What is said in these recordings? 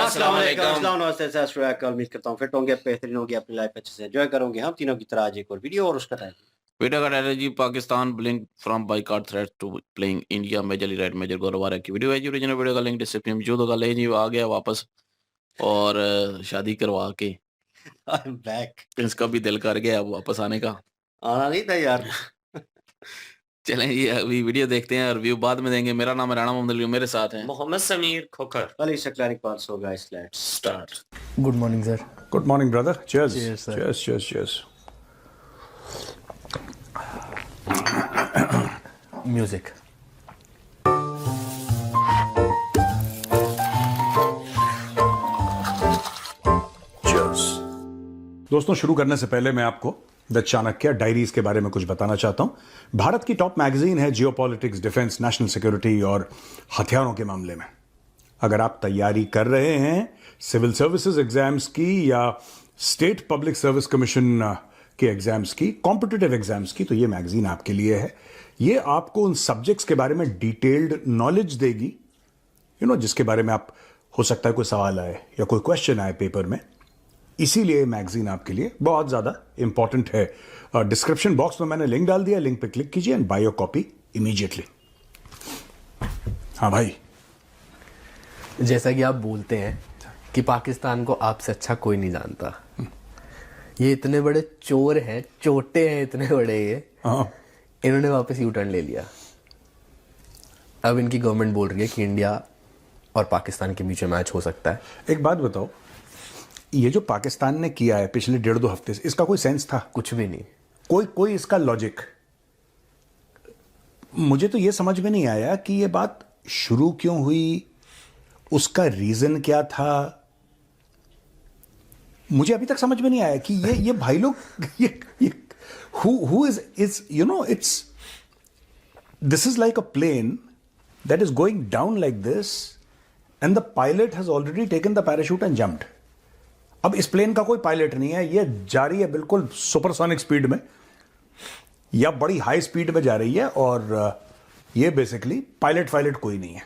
अस्सलाम वालेकुम। नमस्ते, सत श्री अकाल। उम्मीद करता हूँ फिट होंगे, बेहतरीन होंगे, अपनी लाइफ अच्छे से एंजॉय करोगे। हम तीनों की तरह आज एक और वीडियो और उसका टाइम वीडियो का title ji Pakistan blink from boycott threats to playing India majorly right major गौरवारा की वीडियो है जी। ओरिजिनल वीडियो का लिंक डिस्क्रिप्शन में मौजूद होगा। ले जी आ गया वापस और शादी करवा के आई एम बैक। इसका भी दिल कर गया अब वापस आने का। आना नहीं था यार। चलें जी अभी वीडियो देखते हैं, रिव्यू बाद में देंगे। मेरा नाम है राणा मोहम्मद अली, मेरे साथ हैं Mohammad Sameer Khokhar. Ali Shaklani 500 guys, let's start. Good morning, sir. Good morning, brother. Cheers. Cheers, sir. Cheers. Music. Cheers. दोस्तों, शुरू करने से पहले मैं आपको द चाणक्य डायरीज के बारे में कुछ बताना चाहता हूं। भारत की टॉप मैगजीन है जियोपॉलिटिक्स, डिफेंस, नेशनल सिक्योरिटी और हथियारों के मामले में। अगर आप तैयारी कर रहे हैं सिविल सर्विसेज एग्जाम्स की या स्टेट पब्लिक सर्विस कमीशन के एग्जाम्स की, कॉम्पिटिटिव एग्जाम्स की, तो ये मैगजीन आपके लिए है। ये आपको उन सब्जेक्ट्स के बारे में डिटेल्ड नॉलेज देगी, जिसके बारे में आप हो सकता है कोई सवाल आए या कोई क्वेश्चन आए पेपर में। इसीलिए मैगजीन आपके लिए बहुत ज्यादा इंपॉर्टेंट है। डिस्क्रिप्शन बॉक्स में मैंने लिंक डाल दिया, लिंक पे क्लिक कीजिए and by your copy immediately. हाँ भाई, जैसा कि आप बोलते हैं कि पाकिस्तान को आपसे अच्छा कोई नहीं जानता। ये इतने बड़े चोर हैं, चोटे हैं इतने बड़े, ये इन्होंने वापस यू टर्न ले लिया। अब इनकी गवर्नमेंट बोल रही है कि इंडिया और पाकिस्तान के बीच में मैच हो सकता है। एक बात बताओ, ये जो पाकिस्तान ने किया है पिछले 1.5-2 हफ्ते से, इसका कोई सेंस था? कुछ भी नहीं। कोई इसका लॉजिक मुझे तो ये समझ में नहीं आया कि ये बात शुरू क्यों हुई, उसका रीजन क्या था। मुझे अभी तक समझ में नहीं आया कि ये भाई लोग ये who is it's this is like a plane that is going down like this and the pilot has already taken the parachute and jumped. अब इस प्लेन का कोई पायलट नहीं है, ये जा रही है बिल्कुल सुपरसोनिक स्पीड में या बड़ी हाई स्पीड में जा रही है और ये बेसिकली पायलट कोई नहीं है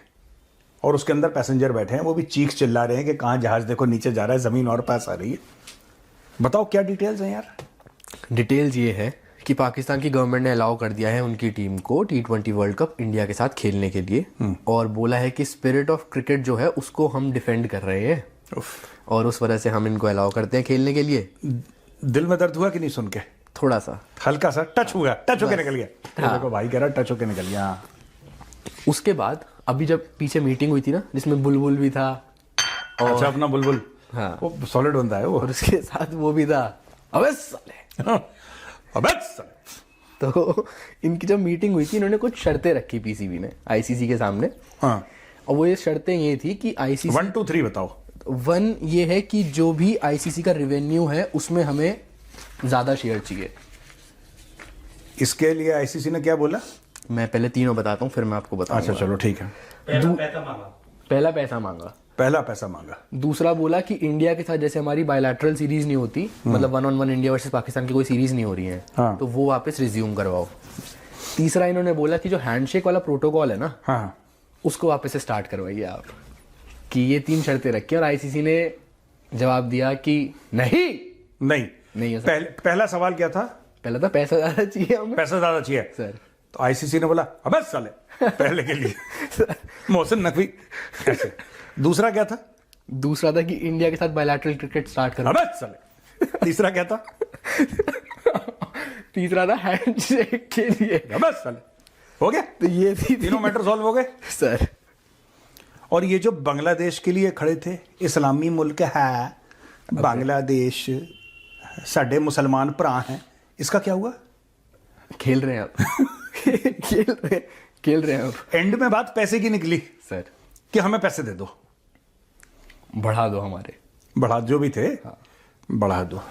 और उसके अंदर पैसेंजर बैठे हैं, वो भी चीख चिल्ला रहे हैं कि कहां जहाज देखो नीचे जा रहा है, जमीन और पास आ रही है। बताओ क्या डिटेल्स हैं यार? डिटेल्स ये है कि पाकिस्तान की गवर्नमेंट ने अलाउ कर दिया है उनकी टीम को T20 वर्ल्ड कप इंडिया के साथ खेलने के लिए और बोला है कि स्पिरिट ऑफ क्रिकेट जो है उसको हम डिफेंड कर रहे हैं और उस वजह से हम इनको अलाउ करते हैं खेलने के लिए। दिल में दर्द हुआ कि नहीं सुन के? थोड़ा सा, हल्का सा टच हुआ, टच होके निकल गया। हाँ। देखो भाई कह रहा टच होके निकल गया। उसके बाद अभी जब पीछे मीटिंग हुई थी ना, जिसमें बुलबुल भी था और अच्छा, अपना बुलबुल, हाँ, वो सॉलिड बंदा है वो, और उसके साथ वो भी था। अबे साले, अबे साले। तो इनकी जब मीटिंग हुई थी, इन्होंने कुछ शर्तें रखी पीसीबी ने आईसीसी के सामने। हाँ, और वो ये शर्तें ये थी कि आईसीसी 1 2 3 बताओ। 1 ये है कि जो भी आईसीसी का रेवेन्यू है उसमें हमें ज्यादा शेयर चाहिए। इसके लिए आईसीसी ने क्या बोला? मैं पहले तीनों बताता हूँ, फिर मैं आपको बताऊंगा। अच्छा चलो ठीक है। पहला पैसा मांगा। दूसरा बोला कि इंडिया के साथ जैसे हमारी बायलैटरल सीरीज नहीं होती, मतलब 1-on-1 इंडिया वर्सेस पाकिस्तान की कोई सीरीज नहीं हो रही है, हाँ। तो वो वापस रिज्यूम करवाओ। तीसरा इन्होंने बोला कि जो हैंडशेक वाला प्रोटोकॉल है ना, हाँ, उसको वापस से स्टार्ट करवाइए आप। कि ये 3 शर्तें रखी और आईसीसी ने जवाब दिया कि नहीं। पहला सवाल क्या था? पहला था पैसा ज्यादा चाहिए हमें। पैसा ज्यादा चाहिए सर। तो आईसीसी ने बोला अबे साले पहले के लिए मोहसिन नकवी ऐसे। दूसरा क्या था? दूसरा था कि इंडिया के साथ बायलैटरल क्रिकेट स्टार्ट करो। अबे साले। तीसरा क्या था? तीसरा था हैंडशेक के लिए। अबे साले। हो गया? तो ये थी तीनों मैटर सॉल्व हो गए सर। और ये जो बांग्लादेश के लिए खड़े थे, इस्लामी मुल्क है बांग्लादेश, साढ़े मुसलमान भरा हैं, इसका क्या हुआ? खेल रहे हैं आप। खेल रहे हैं आप। एंड में बात पैसे की निकली सर कि हमें पैसे दे दो, बढ़ा दो, हमारे बढ़ा, जो भी थे बढ़ा दो।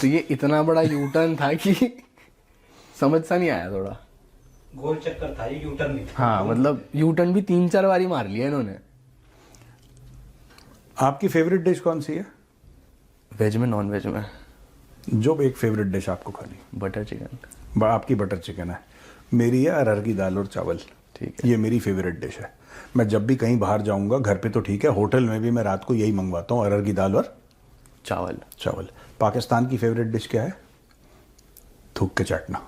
तो ये इतना बड़ा यू टर्न था कि समझ सा नहीं आया, थोड़ा गोल चक्कर था ये, यू टर्न नहीं था। हाँ, मतलब यू टर्न भी 3-4 बारी मार लिया इन्होंने। आपकी फेवरेट डिश कौन सी है? वेज में, नॉन वेज में? जो एक फेवरेट डिश आपको खानी? Butter chicken. आपकी बटर चिकन है, मेरी है अरहर की दाल और चावल। ठीक है। ये मेरी फेवरेट डिश है। मैं जब भी कहीं बाहर जाऊंगा, घर पे तो ठीक है, होटल में भी मैं रात को यही मंगवाता हूँ, अरहर की दाल और चावल। पाकिस्तान की फेवरेट डिश क्या है? थूक के चाटना।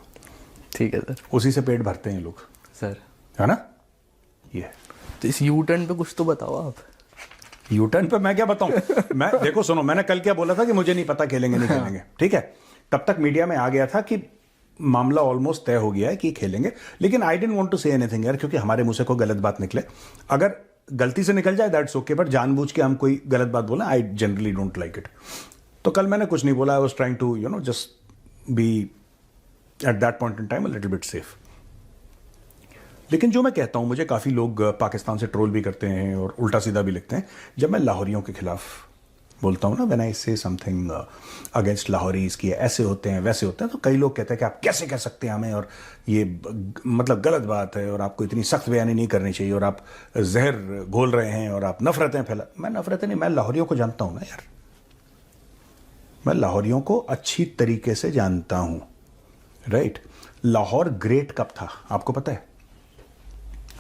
ठीक है सर। उसी से पेट भरते हैं लोग, सर है ना? ये तो इस यू टर्न पे कुछ तो बताओ आप। यू टर्न पे मैं क्या बताऊं? मैं देखो सुनो, मैंने कल क्या बोला था कि मुझे नहीं पता खेलेंगे नहीं खेलेंगे, ठीक है? तब तक मीडिया में आ गया था कि मामला ऑलमोस्ट तय हो गया है कि खेलेंगे, लेकिन I didn't want to say anything यार, क्योंकि हमारे मुंह से कोई गलत बात निकले, अगर गलती से निकल जाए दैट्स ओके, पर जानबूझ के हम कोई गलत बात बोले I generally don't like it. तो कल मैंने कुछ नहीं बोला, I was trying to just be at that point in time a little bit safe. लेकिन जो मैं कहता हूं, मुझे काफी लोग पाकिस्तान से ट्रोल भी करते हैं और उल्टा सीधा भी लिखते हैं जब मैं लाहौरियों के खिलाफ बोलता हूं ना, व्हेन आई से समथिंग अगेंस्ट लाहौरीज की ऐसे होते हैं वैसे होते हैं, तो कई लोग कहते हैं कि आप कैसे कह सकते हैं हमें, और ये मतलब गलत बात है, और आपको इतनी सख्त बयानी नहीं करनी चाहिए, और आप जहर घोल रहे हैं, और आप नफरतें फैला। मैं नफरतें नहीं, मैं लाहौरियों को जानता हूं ना यार, मैं लाहौरियों को अच्छी तरीके से जानता हूं, राइट? लाहौर ग्रेट कब था आपको पता है?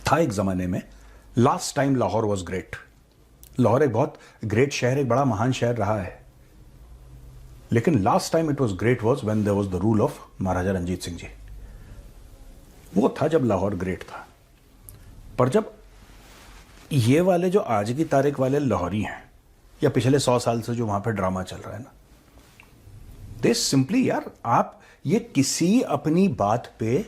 था एक जमाने में, last time Lahore was great. Lahore एक बहुत ग्रेट शहर, एक बड़ा महान शहर रहा है, लेकिन last time it was great was when there was the rule of Maharaja Ranjit Singh ji. वो था जब लाहौर ग्रेट था। पर जब ये वाले जो आज की तारीख वाले लाहौरी हैं, या पिछले 100 साल से जो वहां पे ड्रामा चल रहा है ना, दे सिंपली यार, आप ये किसी अपनी बात पे,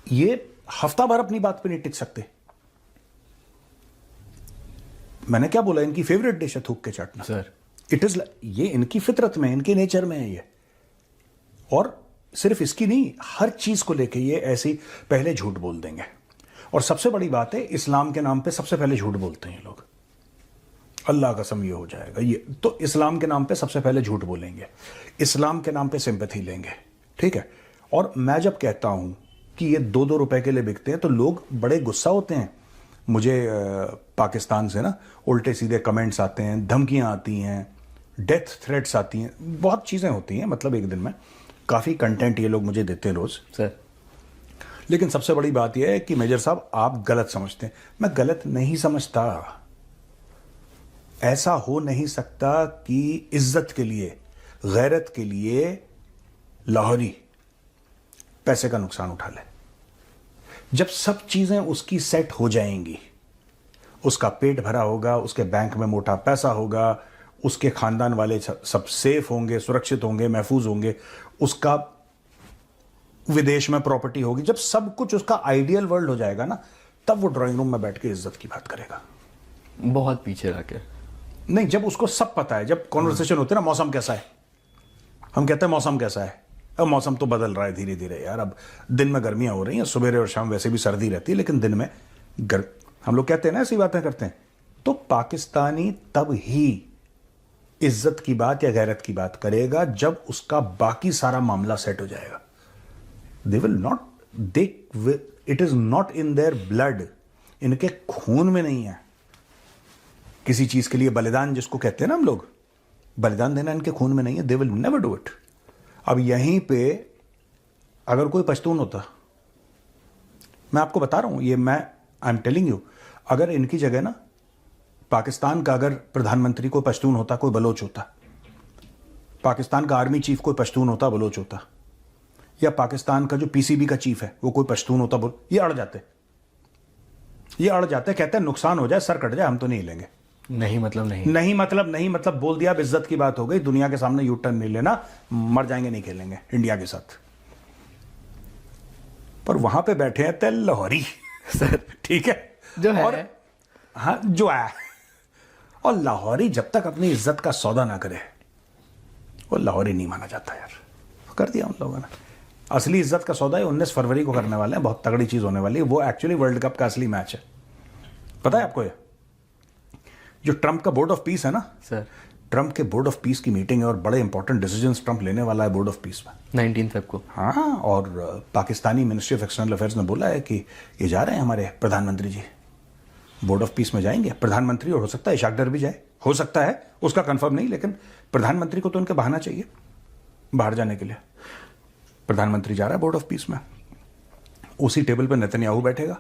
ये हफ्ता भर अपनी बात पे नहीं टिक सकते। मैंने क्या बोला? इनकी फेवरेट डिश है थूक के चाटना सर। इट इज, ये इनकी फितरत में, इनके नेचर में है ये। और सिर्फ इसकी नहीं, हर चीज को लेके ये ऐसी पहले झूठ बोल देंगे। और सबसे बड़ी बात है, इस्लाम के नाम पे सबसे पहले झूठ बोलते हैं लोग। अल्लाह कसम ये हो जाएगा, ये तो इस्लाम के नाम पे सबसे पहले झूठ बोलेंगे, इस्लाम के नाम पे सिंपैथी लेंगे, ठीक है? और मैं जब कहता हूं कि ये 2-2 रुपए के लिए बिकते हैं, तो लोग बड़े गुस्सा होते हैं। मुझे पाकिस्तान से ना उल्टे सीधे कमेंट्स आते हैं, धमकियां आती हैं, डेथ थ्रेट्स आती हैं, बहुत चीज़ें होती हैं। मतलब एक दिन में काफ़ी कंटेंट ये लोग मुझे देते हैं रोज़ सर। लेकिन सबसे बड़ी बात यह है कि मेजर साहब आप गलत समझते हैं। मैं गलत नहीं समझता। ऐसा हो नहीं सकता कि इज्जत के लिए, गैरत के लिए लाहौरी पैसे का नुकसान उठा ले। जब सब चीजें उसकी सेट हो जाएंगी, उसका पेट भरा होगा, उसके बैंक में मोटा पैसा होगा, उसके खानदान वाले सब सेफ होंगे, सुरक्षित होंगे, महफूज होंगे, उसका विदेश में प्रॉपर्टी होगी, जब सब कुछ उसका आइडियल वर्ल्ड हो जाएगा ना, तब वो ड्राइंग रूम में बैठ के इज्जत की बात करेगा। बहुत पीछे रह के नहीं, जब उसको सब पता है, जब कॉन्वर्सेशन होती है ना, मौसम कैसा है, हम कहते हैं मौसम कैसा है, अब मौसम तो बदल रहा है धीरे धीरे यार, अब दिन में गर्मियां हो रही हैं, सुबह और शाम वैसे भी सर्दी रहती है, लेकिन दिन में हम लोग कहते हैं ना, ऐसी बातें करते हैं। तो पाकिस्तानी तब ही इज्जत की बात या गैरत की बात करेगा जब उसका बाकी सारा मामला सेट हो जाएगा। They will not, it is not in their blood, इनके खून में नहीं है। किसी चीज के लिए बलिदान जिसको कहते हैं ना हम लोग, बलिदान देना इनके खून में नहीं है। They will never do it. अब यहीं पे अगर कोई पश्तून होता, मैं आपको बता रहा हूं ये, मैं आई एम टेलिंग यू, अगर इनकी जगह ना पाकिस्तान का अगर प्रधानमंत्री कोई पश्तून होता, कोई बलोच होता, पाकिस्तान का आर्मी चीफ कोई पश्तून होता, बलोच होता, या पाकिस्तान का जो पीसीबी का चीफ है वो कोई पश्तून होता, ये अड़ जाते, कहते हैं नुकसान हो जाए, सर कट जाए, हम तो नहीं लेंगे। नहीं मतलब नहीं मतलब बोल दिया, अब इज्जत की बात हो गई, दुनिया के सामने यू टर्न नहीं लेना, मर जाएंगे नहीं खेलेंगे इंडिया के साथ। पर वहां पे बैठे हैं तेल लाहौरी सर, ठीक है, जो है, और हाँ जो है, और लाहौरी जब तक अपनी इज्जत का सौदा ना करे वो लाहौरी नहीं माना जाता यार। कर दिया उन लोगों ने। असली इज्जत का सौदा है 19 फरवरी को करने वाले हैं, बहुत तगड़ी चीज होने वाली है। वो एक्चुअली वर्ल्ड कप का असली मैच है, पता है आपको? ये जो ट्रंप का बोर्ड ऑफ पीस है ना सर, ट्रंप के बोर्ड ऑफ पीस की मीटिंग है और बड़े इंपॉर्टेंट डिसीजंस ट्रंप लेने वाला है बोर्ड ऑफ पीस में 19 फेब को। हाँ, और Pakistani ministry of external affairs ने बोला है कि ये जा रहे हैं हमारे प्रधानमंत्री जी, बोर्ड ऑफ पीस में जाएंगे। प्रधानमंत्री, और हो सकता है इशाक डार भी जाए, हो सकता है, उसका कंफर्म नहीं, लेकिन प्रधानमंत्री को तो उनके बहाना चाहिए बाहर जाने के लिए। प्रधानमंत्री जा रहा है बोर्ड ऑफ पीस में। उसी टेबल पे नेतन्याहू बैठेगा,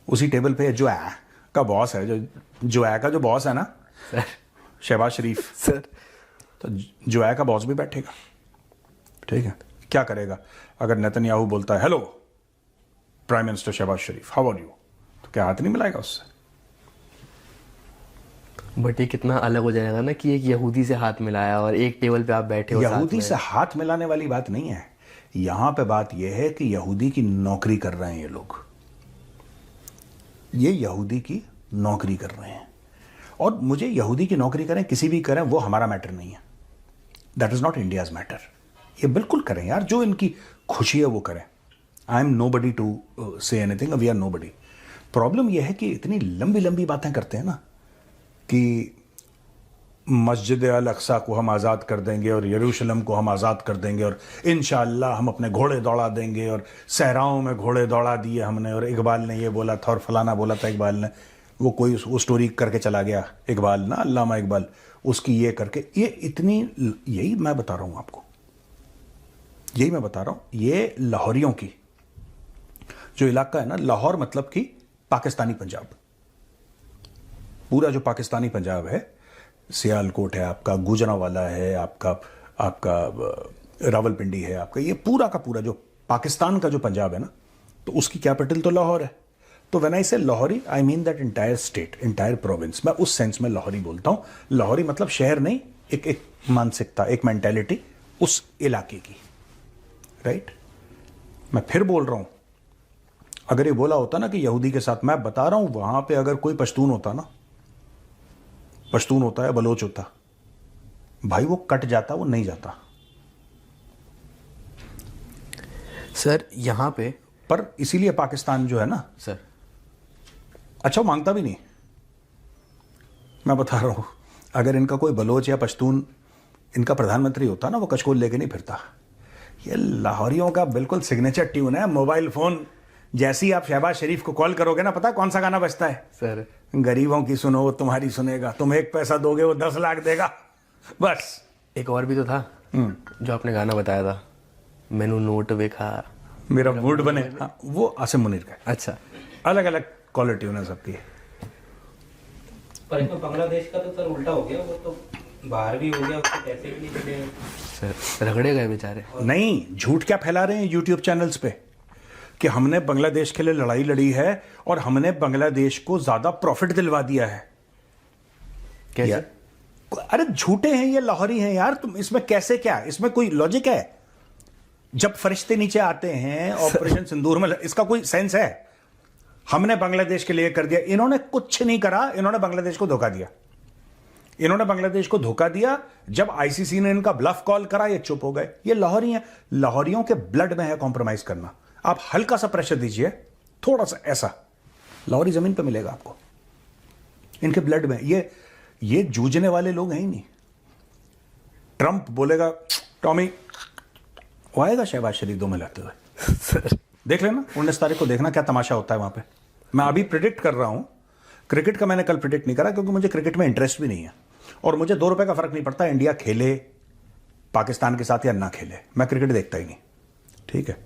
उसी टेबल पे जो है का बॉस है, जो है का जो बॉस है ना सर शहबाज शरीफ, सर तो जो है का बॉस भी बैठेगा। ठीक है, क्या करेगा अगर नेतन्याहू बोलता है hello prime minister Shahbaz Sharif, how are you, तो क्या हाथ नहीं मिलाएगा उससे? बट ये कितना अलग हो जाएगा ना कि एक यहूदी से हाथ मिलाया और एक टेबल पे आप बैठे हो साथ यहूदी में। से हाथ मिलाने वाली बात नहीं है, यहां पे बात यह है कि यहूदी की नौकरी कर रहे हैं ये लोग, ये यहूदी की नौकरी कर रहे हैं। और मुझे यहूदी की नौकरी करें, किसी भी करें, वो हमारा मैटर नहीं है, that is not India's matter. ये बिल्कुल करें यार, जो इनकी खुशी है वो करें। I am nobody to say anything, we are nobody. Problem यह है कि इतनी लंबी लंबी बातें करते हैं ना कि मस्जिद अल अक्सा को हम आज़ाद कर देंगे और यरूशलेम को हम आज़ाद कर देंगे और इंशाअल्लाह हम अपने घोड़े दौड़ा देंगे और सहराओं में घोड़े दौड़ा दिए हमने, और इकबाल ने ये बोला था और फलाना बोला था इकबाल ने, वो कोई वो स्टोरी करके चला गया इकबाल ना, अल्लामा इकबाल, उसकी ये करके, ये इतनी, यही मैं बता रहा हूँ आपको, यही मैं बता रहा हूँ। ये लाहौरियों की जो इलाका है ना, लाहौर मतलब कि पाकिस्तानी पंजाब, पूरा जो पाकिस्तानी पंजाब है, सियालकोट है आपका, गुजरांवाला है आपका, आपका रावलपिंडी है आपका, ये पूरा का पूरा जो पाकिस्तान का जो पंजाब है ना, तो उसकी कैपिटल तो लाहौर है। तो व्हेन आई से Lahori, I mean that entire state, entire province, मैं उस सेंस में लाहौरी बोलता हूँ। लाहौरी मतलब शहर नहीं, एक मानसिकता, एक मेंटेलिटी उस इलाके की, राइट। मैं फिर बोल रहा हूँ, अगर ये बोला होता ना कि यहूदी के साथ, मैं बता रहा हूँ वहां पे अगर कोई पश्तून होता ना, पश्तून होता है, बलोच होता, भाई वो कट जाता, वो नहीं जाता। सर यहाँ पे, पर इसीलिए पाकिस्तान जो है ना सर, अच्छा, वो मांगता भी नहीं। मैं बता रहा हूं, अगर इनका कोई बलोच या पश्तून इनका प्रधानमंत्री होता ना, वो कचकोल लेके नहीं फिरता। ये लाहौरियों का बिल्कुल सिग्नेचर ट्यून है। मोबाइल फोन जैसे ही आप शहबाज शरीफ को कॉल करोगे ना, पता कौन सा गाना बजता है? सर गरीबों की सुनो वो तुम्हारी सुनेगा, तुम 1 पैसा दोगे वो 10 लाख देगा, बस। एक और भी तो था जो आपने गाना बताया था, मैनू नोट देखा मेरा मूड बने, हाँ, वो आसिम मुनीर का है। अच्छा, अलग अलग क्वालिटी उन्हें सबकी। पर इसमें बांग्लादेश का तो सर उल्टा हो गया, वो तो बाहर भी हो गया, उसको पैसे भी नहीं मिले। सर रगड़े गए बेचारे। नहीं, झूठ क्या फैला रहे हैं यूट्यूब चैनल्स पे कि हमने बांग्लादेश के लिए लड़ाई लड़ी है और हमने बांग्लादेश को ज्यादा प्रॉफिट दिलवा दिया है। कैसे? अरे झूठे हैं ये, लाहौरी हैं यार, तुम इसमें कैसे, क्या इसमें कोई लॉजिक है? जब फरिश्ते नीचे आते हैं ऑपरेशन सिंदूर में, इसका कोई सेंस है? हमने बांग्लादेश के लिए कर दिया, इन्होंने कुछ नहीं करा, इन्होंने बांग्लादेश को धोखा दिया। इन्होंने बांग्लादेश को धोखा दिया। जब आईसीसी ने इनका ब्लफ कॉल करा, ये चुप हो गए। ये लाहौरी हैं, लाहौरियों के ब्लड में है कॉम्प्रोमाइज करना। आप हल्का सा प्रेशर दीजिए, थोड़ा सा ऐसा, लाहौरी जमीन पे मिलेगा आपको। इनके ब्लड में ये जूझने वाले लोग हैं ही नहीं। ट्रंप बोलेगा टॉमी, वो आएगा शहबाज शरीफ 2 में लड़ते हुए। देख लेना 19 तारीख को, देखना क्या तमाशा होता है वहां पे। मैं अभी प्रिडिक्ट कर रहा हूं, क्रिकेट का मैंने कल प्रिडिक्ट नहीं करा क्योंकि मुझे क्रिकेट में इंटरेस्ट भी नहीं है और मुझे 2 रुपए का फर्क नहीं पड़ता इंडिया खेले पाकिस्तान के साथ या ना खेले, मैं क्रिकेट देखता ही नहीं। ठीक है,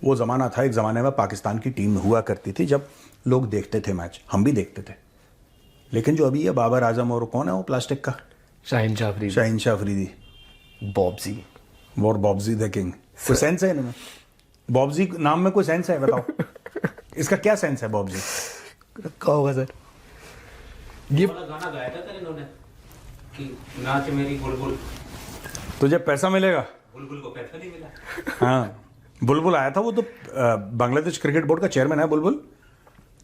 वो जमाना था, एक जमाने में पाकिस्तान की टीम हुआ करती थी जब लोग देखते थे मैच, हम भी देखते थे। लेकिन जो अभी है बाबर आजम और कौन है वो प्लास्टिक का, शाहीन शाह अफरीदी, बॉब्जी और बॉब्जी द किंग, कोई सेंस है इनमें? बॉब्जी नाम में कोई सेंस है बताओ? इसका क्या सेंस है बॉब्जी? रखा होगा सर। ये वाला गाना गाया था सर इन्होंने कि नाच मेरी बुलबुल, तुझे पैसा मिलेगा, बुलबुल को पैसा नहीं मिला। हाँ, बुलबुल आया था, वो तो बांग्लादेश क्रिकेट बोर्ड का चेयरमैन है बुलबुल,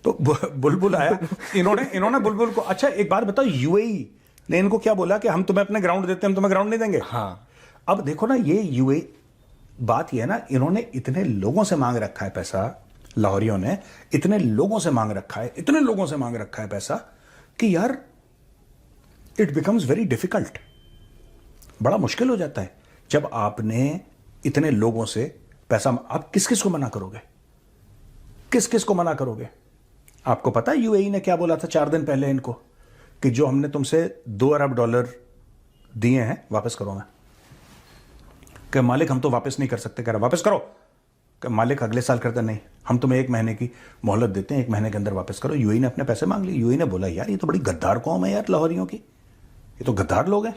तो बुलबुल आया। इन्होंने बुलबुल को, अच्छा एक बात बताओ, यूएई ने इनको क्या बोला कि हम तुम्हें अपने ग्राउंड देते हैं, हम तुम्हें ग्राउंड नहीं देंगे? हाँ, अब देखो ना, ये यूएई, बात ये है ना, इन्होंने इतने लोगों से मांग रखा है पैसा, लाहौरियों ने इतने लोगों से मांग रखा है, इतने लोगों से मांग रखा है पैसा कि यार इट बिकम्स वेरी डिफिकल्ट। बड़ा मुश्किल हो जाता है जब आपने इतने लोगों से पैसा, आप किस किस को मना करोगे? किस किस को मना करोगे? आपको पता है यूएई ने क्या बोला था 4 दिन पहले इनको, कि जो हमने तुमसे $2 अरब दिए हैं वापस करो। मैं कि मालिक हम तो वापस नहीं कर सकते, कह रहा वापस करो। मालिक अगले साल करता नहीं, हम तुम्हें 1 महीने की मोहलत देते हैं, 1 महीने के अंदर वापस करो। यूएई ने अपने पैसे मांग लिए। यूएई ने बोला यार ये तो बड़ी गद्दार कौम है यार लाहौरियों की, ये तो गद्दार लोग हैं,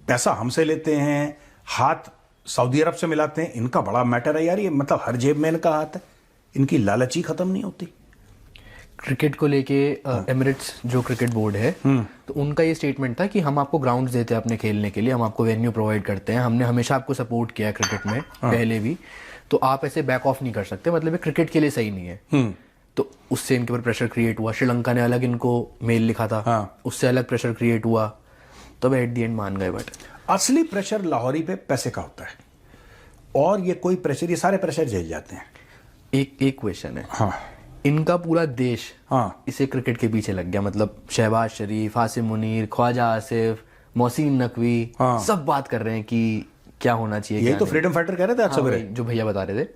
पैसा हमसे लेते हैं, हाथ सऊदी अरब से मिलाते हैं, इनका बड़ा मैटर है यार ये, मतलब हर जेब में इनका हाथ है, इनकी लालची खत्म नहीं होती। क्रिकेट को लेके एमिरेट्स जो क्रिकेट बोर्ड है, तो उनका ये स्टेटमेंट था कि हम आपको ग्राउंड्स देते हैं अपने खेलने के लिए, हम आपको वेन्यू प्रोवाइड करते हैं, हमने हमेशा आपको सपोर्ट किया है क्रिकेट में पहले भी, तो आप ऐसे बैक ऑफ नहीं कर सकते, मतलब ये क्रिकेट के लिए सही नहीं है। तो उससे इनके ऊपर प्रेशर क्रिएट हुआ। श्रीलंका ने अलग इनको मेल लिखा था, उससे अलग प्रेशर क्रिएट हुआ, तो एट दी एंड मान गए। बट असली प्रेशर लाहौरी पे पैसे का होता है, और ये कोई प्रेशर, ये सारे प्रेशर झेल जाते हैं। एक क्वेश्चन है, इनका पूरा देश इसे क्रिकेट के पीछे लग गया, मतलब शहबाज शरीफ, आसिम मुनीर, ख्वाजा आसिफ, मोहसिन नकवी, सब बात कर रहे हैं कि क्या होना चाहिए। यही तो फ्रीडम फाइटर कह रहे थे आज सवेरे, जो भैया बता रहे थे।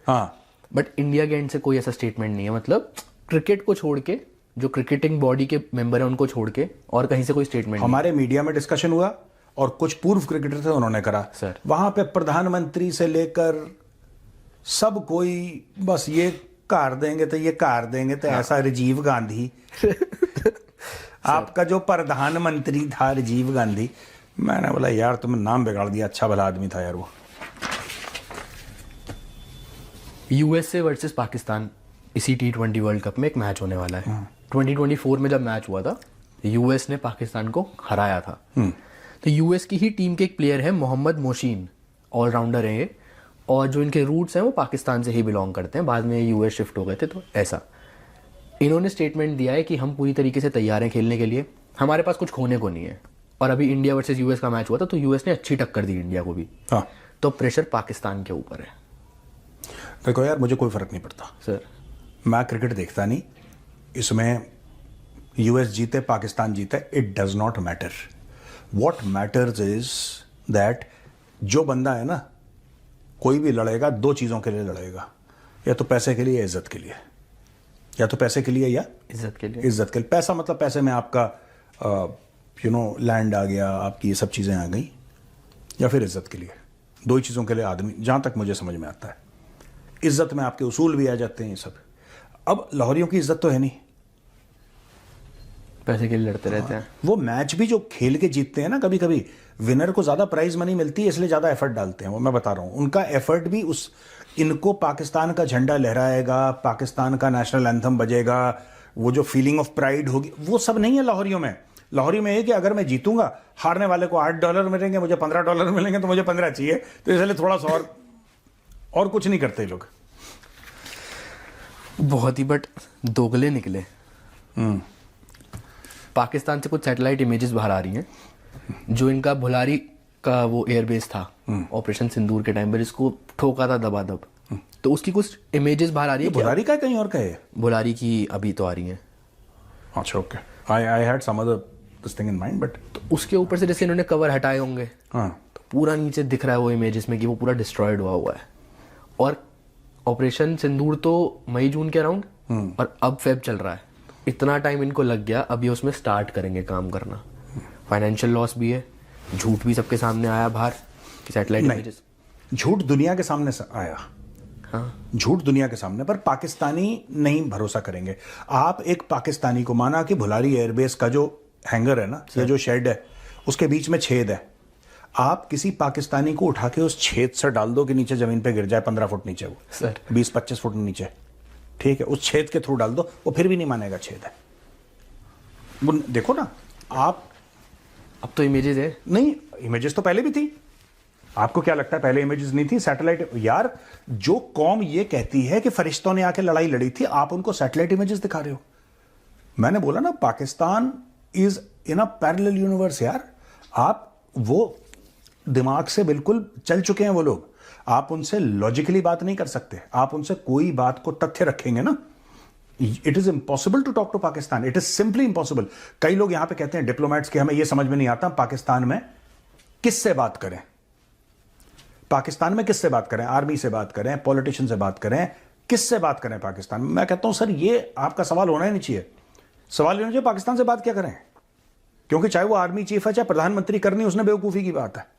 बट इंडिया के एंड से कोई ऐसा स्टेटमेंट नहीं है, मतलब क्रिकेट को छोड़ के, जो क्रिकेटिंग बॉडी के मेंबर है उनको छोड़ के, और कहीं से कोई स्टेटमेंट। हमारे मीडिया में डिस्कशन हुआ और कुछ पूर्व क्रिकेटर थे, उन्होंने करा सर, वहां पे प्रधानमंत्री से लेकर सब कोई बस ये कार देंगे तो ये कार देंगे तो ऐसा राजीव गांधी आपका जो प्रधानमंत्री था राजीव गांधी, मैंने बोला यार तुमने नाम बिगाड़ दिया, अच्छा भला आदमी था यार वो। यूएसए वर्सेस पाकिस्तान इसी T20 वर्ल्ड कप में एक मैच होने वाला है। 2024 में जब मैच हुआ था, यूएस ने पाकिस्तान को हराया था। तो यूएस की ही टीम के एक प्लेयर है मोहम्मद मोशीन, ऑलराउंडर है ये, और जो इनके रूट्स हैं वो पाकिस्तान से ही बिलोंग करते हैं, बाद में यूएस शिफ्ट हो गए थे। तो ऐसा इन्होंने स्टेटमेंट दिया है कि हम पूरी तरीके से तैयार हैं खेलने के लिए, हमारे पास कुछ खोने को नहीं है। और अभी इंडिया वर्सेस यूएस का मैच हुआ था, तो यूएस ने अच्छी टक्कर दी इंडिया को भी। तो प्रेशर पाकिस्तान के ऊपर है। देखो यार मुझे कोई फर्क नहीं पड़ता सर, मैं क्रिकेट देखता नहीं, इसमें यूएस जीते पाकिस्तान जीते, it does not matter. What matters is that जो बंदा है ना, कोई भी लड़ेगा 2 चीज़ों के लिए लड़ेगा, या तो पैसे के लिए या इज्जत के लिए, या तो पैसे के लिए या इज्जत के लिए। इज्जत के लिए, पैसा मतलब पैसे में आपका लैंड आ गया, आपकी ये सब चीज़ें आ गई, या फिर इज्जत के लिए। 2 ही चीज़ों के लिए आदमी, जहाँ तक मुझे समझ में आता है, इज्जत में आपके उसूल भी आ जाते हैं ये सब। अब लाहौरियों की इज्जत तो है नहीं, पैसे के लिए लड़ते रहते हैं। वो मैच भी जो खेल के जीतते हैं ना, कभी कभी विनर को ज़्यादा प्राइज मनी मिलती है, इसलिए ज़्यादा एफर्ट डालते हैं। वो मैं बता रहा हूँ, उनका एफर्ट भी उस, इनको पाकिस्तान का झंडा लहराएगा, पाकिस्तान का नेशनल एंथम बजेगा, वो जो फीलिंग ऑफ प्राइड होगी, वो सब नहीं है लाहौरियों में। लाहौरी में है कि अगर मैं जीतूंगा, हारने वाले को $8 मिलेंगे, मुझे $15 मिलेंगे, तो मुझे 15 चाहिए, तो इसलिए थोड़ा सा और कुछ नहीं करते लोग। बहुत ही बट दोगले निकले। पाकिस्तान से कुछ सैटेलाइट इमेजेस बाहर आ रही हैं, जो इनका भुलारी का वो एयरबेस था ऑपरेशन सिंदूर के टाइम पर, इसको ठोका था दबादब, तो उसकी कुछ इमेजेस बाहर आ रही है। भुलारी का कहीं और का है? भुलारी की अभी तो आ रही है। अच्छा, okay, I had some other this thing in mind, but तो उसके ऊपर से जैसे इन्होंने कवर हटाए होंगे, तो पूरा नीचे दिख रहा है वो इमेजेस में कि वो पूरा डिस्ट्रॉयड हुआ है। और ऑपरेशन सिंदूर तो मई जून के अराउंड, और अब फेब चल रहा है, इतना टाइम इनको लग गया, अभी उसमें स्टार्ट करेंगे काम करना। फाइनेंशियल लॉस भी है, झूठ भी सबके सामने आया बाहर कि सैटेलाइट इमेजेस। झूठ दुनिया के सामने आया, झूठ दुनिया के सामने, पर पाकिस्तानी नहीं भरोसा करेंगे। आप एक पाकिस्तानी को, माना कि भुलारी एयरबेस का जो हैंगर है ना, या जो शेड है, उसके बीच में छेद है, आप किसी पाकिस्तानी को उठा के उस छेद से डाल दो कि नीचे जमीन पे गिर जाए 15 फुट नीचे, वो सर 20-25 फुट नीचे, ठीक है, उस छेद के थ्रू डाल दो, वो फिर भी नहीं मानेगा छेद है। वो देखो ना आप, अब तो इमेजेस है। नहीं, इमेजेस तो पहले भी थी। आपको क्या लगता है पहले इमेजेस नहीं थी? सैटेलाइट, यार जो कौम ये कहती है कि फरिश्तों ने आके लड़ाई लड़ी थी, आप उनको सैटेलाइट इमेजेस दिखा रहे हो। मैंने बोला ना, Pakistan is in a parallel universe यार। आप वो दिमाग से बिल्कुल चल चुके हैं वो लोग, आप उनसे लॉजिकली बात नहीं कर सकते। आप उनसे कोई बात को तथ्य रखेंगे ना, it is impossible to talk to Pakistan, it is simply impossible. कई लोग यहां पे कहते हैं डिप्लोमेट्स के, हमें यह समझ में नहीं आता पाकिस्तान में किससे बात करें, पाकिस्तान में किससे बात करें, आर्मी से बात करें, पॉलिटिशियन से बात करें, किससे बात करें पाकिस्तान में। मैं कहता हूं सर, ये आपका सवाल होना ही नहीं चाहिए। सवाल होना चाहिए पाकिस्तान से बात क्या करें, क्योंकि चाहे वो आर्मी चीफ है, चाहे प्रधानमंत्री करनी, उसने बेवकूफी की बात है।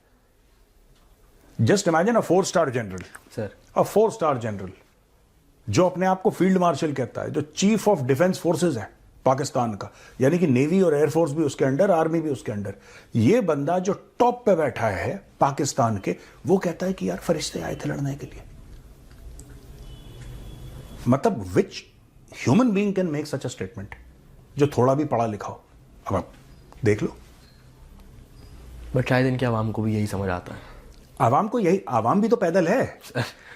Just imagine a 4-स्टार general, sir a 4-स्टार general जो अपने आप को फील्ड मार्शल कहता है, जो चीफ ऑफ डिफेंस फोर्सेस है पाकिस्तान का, यानी कि नेवी और एयरफोर्स भी उसके अंडर, आर्मी भी उसके अंडर, ये बंदा जो टॉप पे बैठा है पाकिस्तान के, वो कहता है कि यार फरिश्ते आए थे लड़ने के लिए। मतलब which human being can make such a statement, जो थोड़ा भी पढ़ा लिखा हो? अब आप देख लो। बट शायद इनके आवाम को भी यही समझ आता है। आवाम को यही, आवाम भी तो पैदल है।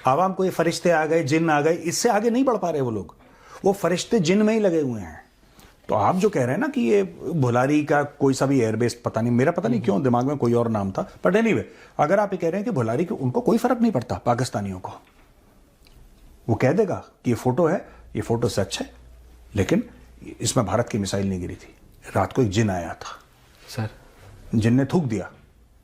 आवाम को ये फरिश्ते आ गए, जिन आ गए, इससे आगे नहीं बढ़ पा रहे वो लोग। वो फरिश्ते जिन में ही लगे हुए हैं। तो आप जो कह रहे हैं ना कि ये भुलारी का कोई सा भी एयरबेस, पता नहीं, मेरा पता नहीं क्यों दिमाग में कोई और नाम था, बट एनीवे, अगर आप ये कह रहे हैं कि भुलारी के, उनको कोई फर्क नहीं पड़ता पाकिस्तानियों को, वो कह देगा कि ये फोटो है, ये फोटो सच है, लेकिन इसमें भारत की मिसाइल नहीं गिरी थी, रात को एक जिन आया था सर, जिन ने थूक दिया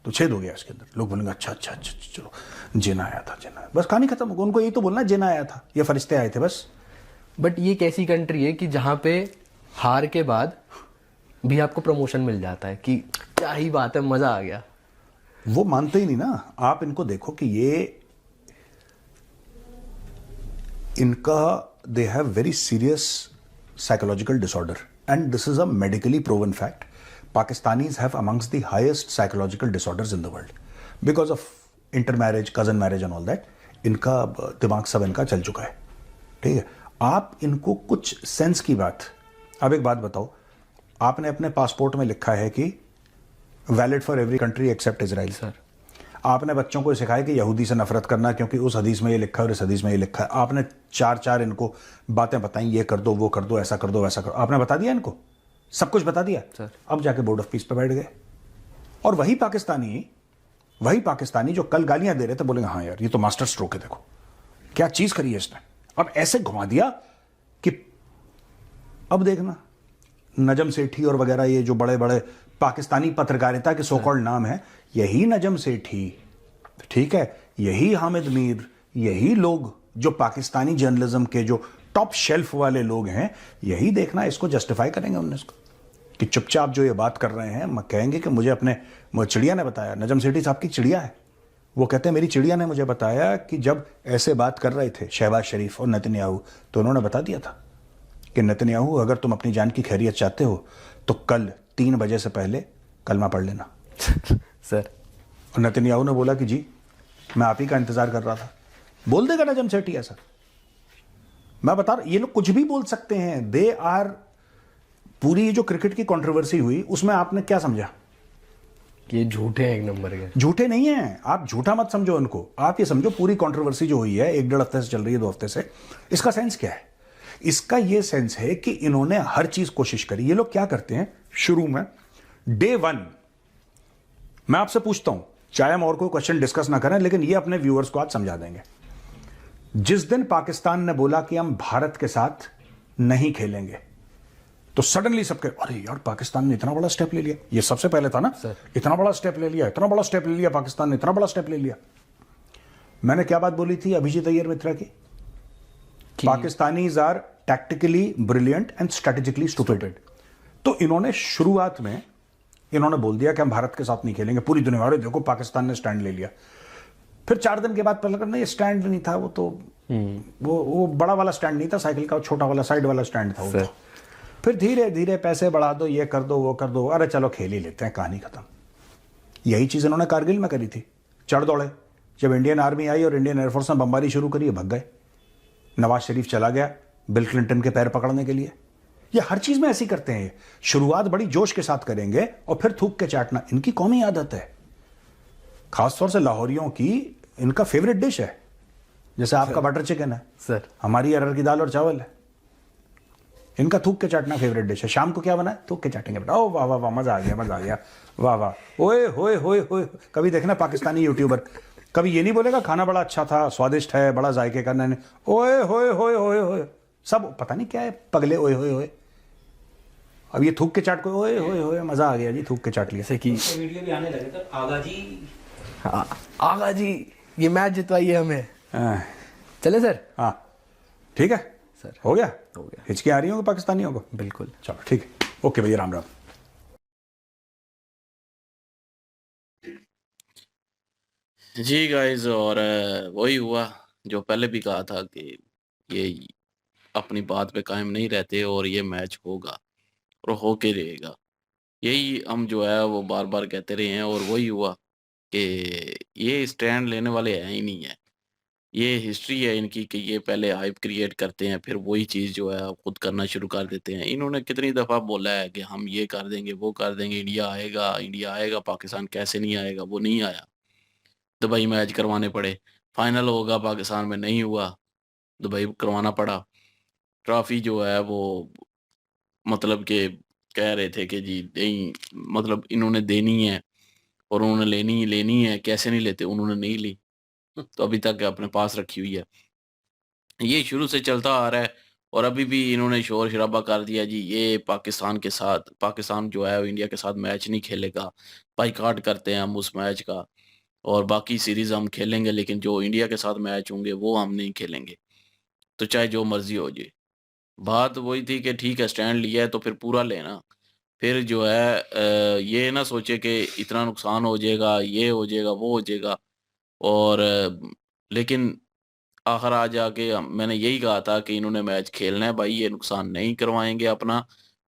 तो छेद हो गया इसके अंदर। लोग बोलेंगे अच्छा अच्छा अच्छा, चलो जिन आया था, जिन आया, बस कहानी खत्म। उनको यही तो बोलना, जिन आया था, ये फरिश्ते आए थे, बस। बट ये कैसी कंट्री है कि जहाँ पे हार के बाद भी आपको प्रमोशन मिल जाता है कि क्या ही बात है, मजा आ गया। वो मानते ही नहीं ना। आप इनको देखो कि ये, इनका, they have very serious psychological disorder and this is a medically proven fact. Pakistanis have amongst the highest psychological disorders in the world because of intermarriage, cousin marriage and all that. इनका दिमाग सब इनका चल चुका है, ठीक है। आप इनको कुछ सेंस की बात, अब एक बात बताओ, आपने अपने पासपोर्ट में लिखा है कि valid for every country accept Israel. Sir, आपने बच्चों को सिखाया कि यहूदी से नफरत करना, क्योंकि उस हदीस में ये लिखा है और इस हदीस में ये लिखा है। आपने चार इनको बातें बताई, ये कर दो, वो कर दो, ऐसा कर दो, वैसा करो, आपने बता दिया इनको, सब कुछ बता दिया सर। अब जाके बोर्ड ऑफ पीस पे बैठ गए। और वही पाकिस्तानी जो कल गालियां दे रहे थे, बोलेंगे हाँ यार ये तो मास्टर स्ट्रोक है, देखो क्या चीज करी है इसने। अब ऐसे घुमा दिया कि अब देखना नजम सेठी और वगैरह, ये जो बड़े बड़े पाकिस्तानी पत्रकारिता के सो कॉल्ड नाम है, यही नजम सेठी, ठीक है, यही हामिद मीर, यही लोग जो पाकिस्तानी जर्नलिज्म के जो टॉप शेल्फ वाले लोग हैं, यही देखना इसको जस्टिफाई करेंगे 19 को, कि चुपचाप जो ये बात कर रहे हैं, कहेंगे कि मुझे चिड़िया ने बताया, नजम सेठी साहब की चिड़िया है, वो कहते हैं मेरी चिड़िया ने मुझे बताया कि जब ऐसे बात कर रहे थे शहबाज शरीफ और नेतन्याहू, तो उन्होंने बता दिया था कि नेतन्याहू अगर तुम अपनी जान की खैरियत चाहते हो तो कल 3 बजे से पहले कलमा पढ़ लेना। सर, और नेतन्याहू ने बोला कि जी मैं आप ही का इंतजार कर रहा था। बोल देगा नजम सेठी ऐसा? मैं बता रहा, ये लोग कुछ भी बोल सकते हैं। दे आर, पूरी जो क्रिकेट की कंट्रोवर्सी हुई उसमें आपने क्या समझा? ये झूठे हैं एक नंबर के। झूठे नहीं है, आप झूठा मत समझो उनको, आप ये समझो पूरी कंट्रोवर्सी जो हुई है 1-1.5 हफ्ते से चल रही है, 2 हफ्ते से, इसका सेंस क्या है? इसका ये सेंस है कि इन्होंने हर चीज कोशिश करी। ये लोग क्या करते हैं शुरू में, डे 1, मैं आपसे पूछता हूं, चाहे हम और कोई क्वेश्चन डिस्कस ना करें, लेकिन ये अपने व्यूअर्स को आज समझा देंगे। जिस दिन पाकिस्तान ने बोला कि हम भारत के साथ नहीं खेलेंगे, तो सडनली सबके, अरे यार पाकिस्तान ने इतना बड़ा स्टेप ले लिया। ये सबसे पहले था ना सर, इतना बड़ा स्टेप ले लिया, इतना बड़ा स्टेप ले लिया, पाकिस्तान ने इतना बड़ा स्टेप ले लिया। मैंने क्या बात बोली थी अभिजीत अय्यर मित्रा की? Pakistanis are tactically brilliant and strategically stupid. तो इन्होंने शुरुआत में इन्होंने बोल दिया कि हम भारत के साथ नहीं खेलेंगे। पूरी दुनिया, अरे देखो पाकिस्तान ने स्टैंड ले लिया। फिर 4 दिन के बाद पता लगा ये स्टैंड नहीं था, वो तो वो बड़ा वाला स्टैंड नहीं था साइकिल का, छोटा वाला साइड वाला स्टैंड था वो तो। फिर धीरे धीरे पैसे बढ़ा दो, ये कर दो, वो कर दो, अरे चलो खेल ही लेते हैं, कहानी खत्म। यही चीज इन्होंने कारगिल में करी थी, चढ़ दौड़े। जब इंडियन आर्मी आई और इंडियन एयरफोर्स ने बमबारी शुरू करी, भग गए। नवाज शरीफ चला गया बिल क्लिंटन के पैर पकड़ने के लिए। ये हर चीज में ऐसी करते हैं, शुरुआत बड़ी जोश के साथ करेंगे और फिर थूक के चाटना इनकी कौमी आदत है। खासतौर से लाहौरियों की इनका फेवरेट डिश है, जैसे आपका बटर चिकन है सर, हमारी अरहर की दाल और चावल है, इनका थूक के चाटना फेवरेट डिश है। शाम को क्या बना है? थूक के चाटेंगे बेटा। ओ वाह वाह वाह, मजा आ गया, मजा आ गया, वाह वाह, ओए होए होए होए। कभी देखना पाकिस्तानी यूट्यूबर कभी ये नहीं बोलेगा खाना बड़ा अच्छा था, स्वादिष्ट है, बड़ा जायके का, नहीं, ओए होए होए होए होए, सब पता नहीं क्या है, पगले ओए होए होए। अब ये थूक के चाट को ओए होए होए, मजा आ गया जी, थूक के चाट लिया। जैसे कि वीडियो भी आने लगे सर, आगा जी, आगा जी ये मैच जितवाइए हमें। चले सर? हाँ ठीक है सर, हो गया, हो गया। हिचके आ रही होंगे पाकिस्तानियों को? बिल्कुल। चलो ठीक है, ओके भैया, राम राम। जी गाइस, और वही हुआ जो पहले भी कहा था कि ये अपनी बात पे कायम नहीं रहते और ये मैच होगा और होके रहेगा। यही हम जो है वो बार-बार कहते रहे हैं और वही हुआ कि ये स्टैंड लेने वाले हैं ही नहीं है। ये हिस्ट्री है इनकी कि ये पहले हाइप क्रिएट करते हैं, फिर वही चीज़ जो है खुद करना शुरू कर देते हैं। इन्होंने कितनी दफ़ा बोला है कि हम ये कर देंगे, वो कर देंगे, इंडिया आएगा, पाकिस्तान कैसे नहीं आएगा, वो नहीं आया। दुबई मैच करवाने पड़े, फाइनल होगा पाकिस्तान में नहीं हुआ, दुबई करवाना पड़ा। ट्रॉफ़ी जो है वो मतलब कि कह रहे थे कि जी नहीं, मतलब इन्होंने देनी है और उन्होंने लेनी ही लेनी है, कैसे नहीं लेते, उन्होंने नहीं ली। तो अभी तक अपने पास रखी हुई है। ये शुरू से चलता आ रहा है और अभी भी इन्होंने शोर-शराबा कर दिया जी, ये पाकिस्तान जो है वो इंडिया के साथ मैच नहीं खेलेगा, बायकॉट करते हैं हम उस मैच का और बाकी सीरीज़ हम खेलेंगे लेकिन जो इंडिया के साथ मैच होंगे वो हम नहीं खेलेंगे, तो चाहे जो मर्ज़ी हो जाए। बात वही थी कि ठीक है स्टैंड लिया है तो फिर पूरा लेना। फिर जो है ये ना सोचे कि इतना नुकसान हो जाएगा, ये हो जाएगा, वो हो जाएगा और लेकिन आखिर आ जाके मैंने यही कहा था कि इन्होंने मैच खेलना है भाई, ये नुकसान नहीं करवाएँगे अपना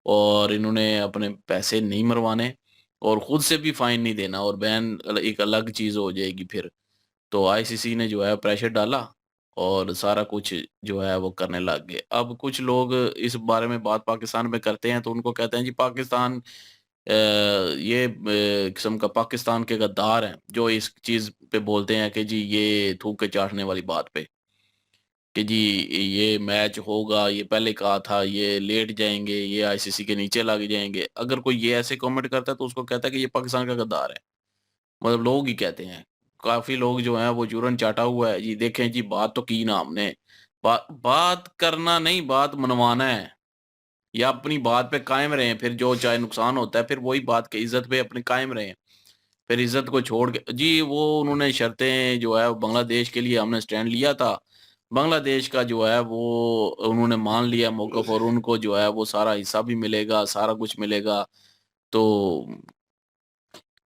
और इन्होंने अपने पैसे नहीं मरवाने और खुद से भी फ़ाइन नहीं देना और बैन एक अलग चीज़ हो जाएगी फिर। तो आईसीसी ने जो है प्रेशर डाला और सारा कुछ जो है वो करने लग गए। अब कुछ लोग इस बारे में बात पाकिस्तान में करते हैं तो उनको कहते हैं जी पाकिस्तान ये किस्म का पाकिस्तान के गद्दार हैं, जो इस चीज़ पे बोलते हैं कि जी ये थूक के चाटने वाली बात पे। कि जी ये मैच होगा, ये पहले कहा था, ये लेट जाएँगे, ये आईसीसी के नीचे लग जाएँगे। अगर कोई ये ऐसे कमेंट करता है तो उसको कहता है कि ये पाकिस्तान का गद्दार है। मतलब लोग ही कहते हैं। काफ़ी लोग जो हैं वो जुर्म चाटा हुआ है जी, देखें जी बात तो की ना हमने। बात करना नहीं, बात मनवाना है या अपनी बात पे कायम रहें, फिर जो चाहे नुकसान होता है, फिर वही बात की इज़्ज़त पे अपनी कायम रहें। फिर इज़्ज़त को छोड़ के जी वो उन्होंने शर्तें जो है बांग्लादेश के लिए हमने स्टैंड लिया था। बांग्लादेश का जो है वो उन्होंने मान लिया मौक़िफ़ और उनको जो है वो सारा हिस्सा भी मिलेगा, सारा कुछ मिलेगा। तो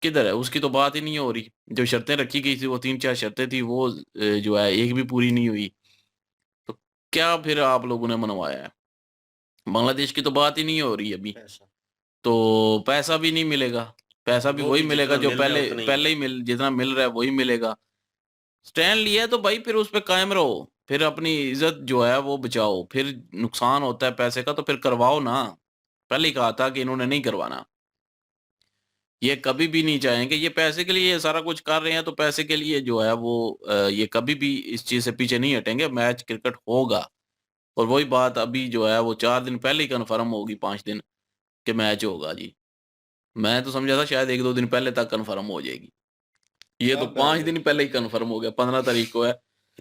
किधर है? उसकी तो बात ही नहीं हो रही। जो शर्तें रखी गई थी वो 3-4 शर्तें थी वो जो है एक भी पूरी नहीं हुई। तो क्या फिर आप लोगों ने मनवाया है? बांग्लादेश की तो बात ही नहीं हो रही अभी। पैसा तो पैसा भी नहीं मिलेगा। पैसा भी वो वही भी मिलेगा जितना जो मिल रहा है पहले उतना ही पहले ही मिल जितना मिल रहा है वही मिलेगा। स्टैंड लिया है तो भाई फिर उस पे कायम रहो। फिर अपनी इज़्ज़त जो है वो बचाओ। फिर नुकसान होता है पैसे का तो फिर करवाओ ना। पहले ही कहा था कि इन्होंने नहीं करवाना। ये कभी भी नहीं चाहेंगे, ये पैसे के लिए ये सारा कुछ कर रहे हैं तो पैसे के लिए जो है वो ये कभी भी इस चीज़ से पीछे नहीं हटेंगे, मैच क्रिकेट होगा। और वही बात अभी जो है वो 4 दिन पहले ही कन्फर्म होगी 5 दिन कि मैच होगा जी। मैं तो समझा था शायद 1-2 दिन पहले तक कन्फर्म हो जाएगी। ये तो क्या 5 पहले दिन पहले ही कन्फर्म हो गया, 15 तारीख को है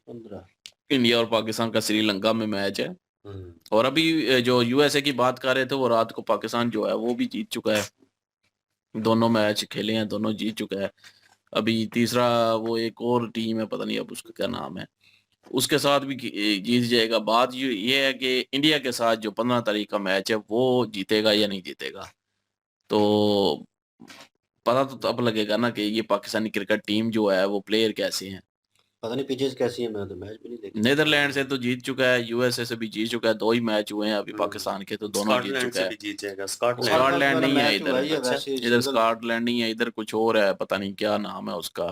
15 इंडिया और पाकिस्तान का श्रीलंका में मैच है। हुँ। और अभी जो यूएसए की बात कर रहे थे वो रात को पाकिस्तान जो है वो भी जीत चुका है। दोनों मैच खेले हैं, दोनों जीत चुका है। अभी तीसरा वो एक और टीम है, पता नहीं अब उसका क्या नाम है, उसके साथ भी जीत जाएगा। बात ये है कि इंडिया के साथ जो 15 तारीख का मैच है, वो जीतेगा या नहीं जीतेगा। तो पता तो तब लगेगा ना कि ये पाकिस्तानी क्रिकेट टीम जो है, वो प्लेयर कैसे हैं। पता नहीं पिचेज़ कैसी हैं, मैंने तो मैच भी नहीं देखा। नीदरलैंड से तो जीत चुका है, यूएसए से भी जीत चुका है, 2 ही मैच हुए हैं अभी हुँ। पाकिस्तान के, तो दोनों जीत स्कॉटलैंड चुका से है। भी जीत जाएगा। स्कॉटलैंड स्कॉटलैंड स्कॉटलैंड वाला नहीं है मैच हुआ इधर, ही है अच्छा, वैसे इधर सिंगल स्कॉटलैंड नहीं है, इधर कुछ और है, पता नहीं क्या नाम है उसका।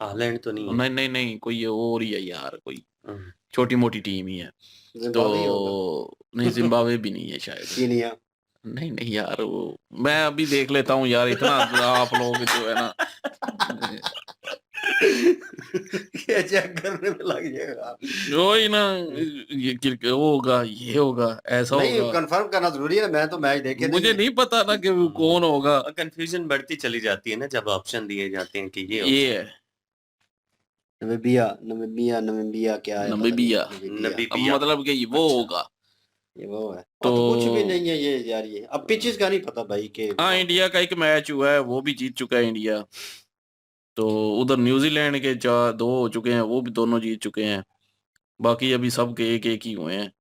हालैंड तो नहीं है। नहीं, नहीं, नहीं, कोई और ही है यार कोई, हुँ। छोटी-मोटी टीम ही है। ज़िम्बाब्वे ही होगा। तो नहीं ज़िम्बाब्वे भी नहीं है शायद। कीनिया नहीं, नहीं यार वो मैं अभी देख लेता हूँ यार, इतना आप लोग जो है ना ये चेक करने में लग जाएगा। वही ना, ये वो होगा, ये होगा, ऐसा नहीं होगा। कन्फर्म करना ज़रूरी है, मैं तो मैच देखे नहीं मुझे है। नहीं पता ना कि वो कौन होगा। और कन्फ्यूज़न बढ़ती चली जाती है ना जब ऑप्शन दिए जाते हैं कि ये ये ऑप्शन है नमीबिया क्या है पता नहीं। नामीबिया। नमीबिया अब नबीबिया। मतलब कि वो अच्छा। होगा। ये वो है। तो अब कुछ भी नहीं है ये यार ये। अब पिचेज़ का नहीं पता भाई कि हाँ, इंडिया का एक मैच हुआ है, वो भी जीत चुका है इंडिया। तो उधर न्यूज़ीलैंड के 2 हो चुके हैं, वो भी दोनों जीत चुके हैं। बाकी अभी सब के 1-1 ही हुए हैं।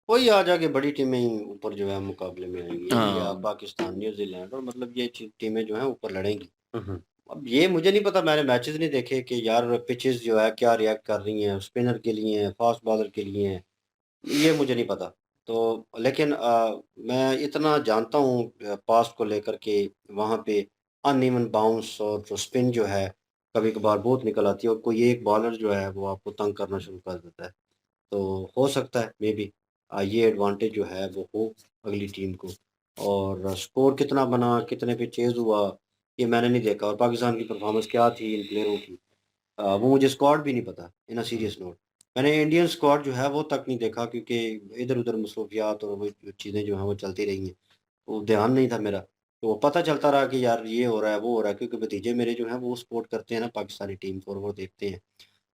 वही आ जाके बड़ी टीमें ही ऊपर जो है मुकाबले में आएँगी। इंडिया, हाँ, पाकिस्तान, न्यूज़ीलैंड और मतलब ये टीमें जो हैं ऊपर लड़ेंगी। हुँ, हुँ। अब ये मुझे नहीं पता, मैंने मैचेस नहीं देखे कि यार पिचेस जो है क्या रिएक्ट कर रही हैं, स्पिनर के लिए हैं, फास्ट बॉलर के लिए हैं, ये मुझे नहीं पता। तो लेकिन मैं इतना जानता हूँ पास्ट को लेकर के वहाँ पे अनइवन बाउंस और जो स्पिन जो है कभी-कभार बहुत निकल आती है और कोई एक बॉलर जो है वो आपको तंग करना शुरू कर देता है। तो हो सकता है मे बी ये एडवांटेज जो है वो हो अगली टीम को। और स्कोर कितना बना, कितने पे चेज़ हुआ, ये मैंने नहीं देखा और पाकिस्तान की परफ़ॉर्मेंस क्या थी इन प्लेयरों की, वो मुझे स्क्वाड भी नहीं पता इन अ सीरियस नोट। मैंने इंडियन स्क्वाड जो है वो तक नहीं देखा क्योंकि इधर-उधर मसरूफ़ियात और वो चीज़ें जो हैं वो चलती रही हैं, तो ध्यान नहीं था मेरा। तो पता चलता रहा कि यार ये हो रहा है, वो हो रहा है क्योंकि भतीजे मेरे जो हैं वो सपोर्ट करते हैं ना पाकिस्तानी टीम को और वो देखते हैं।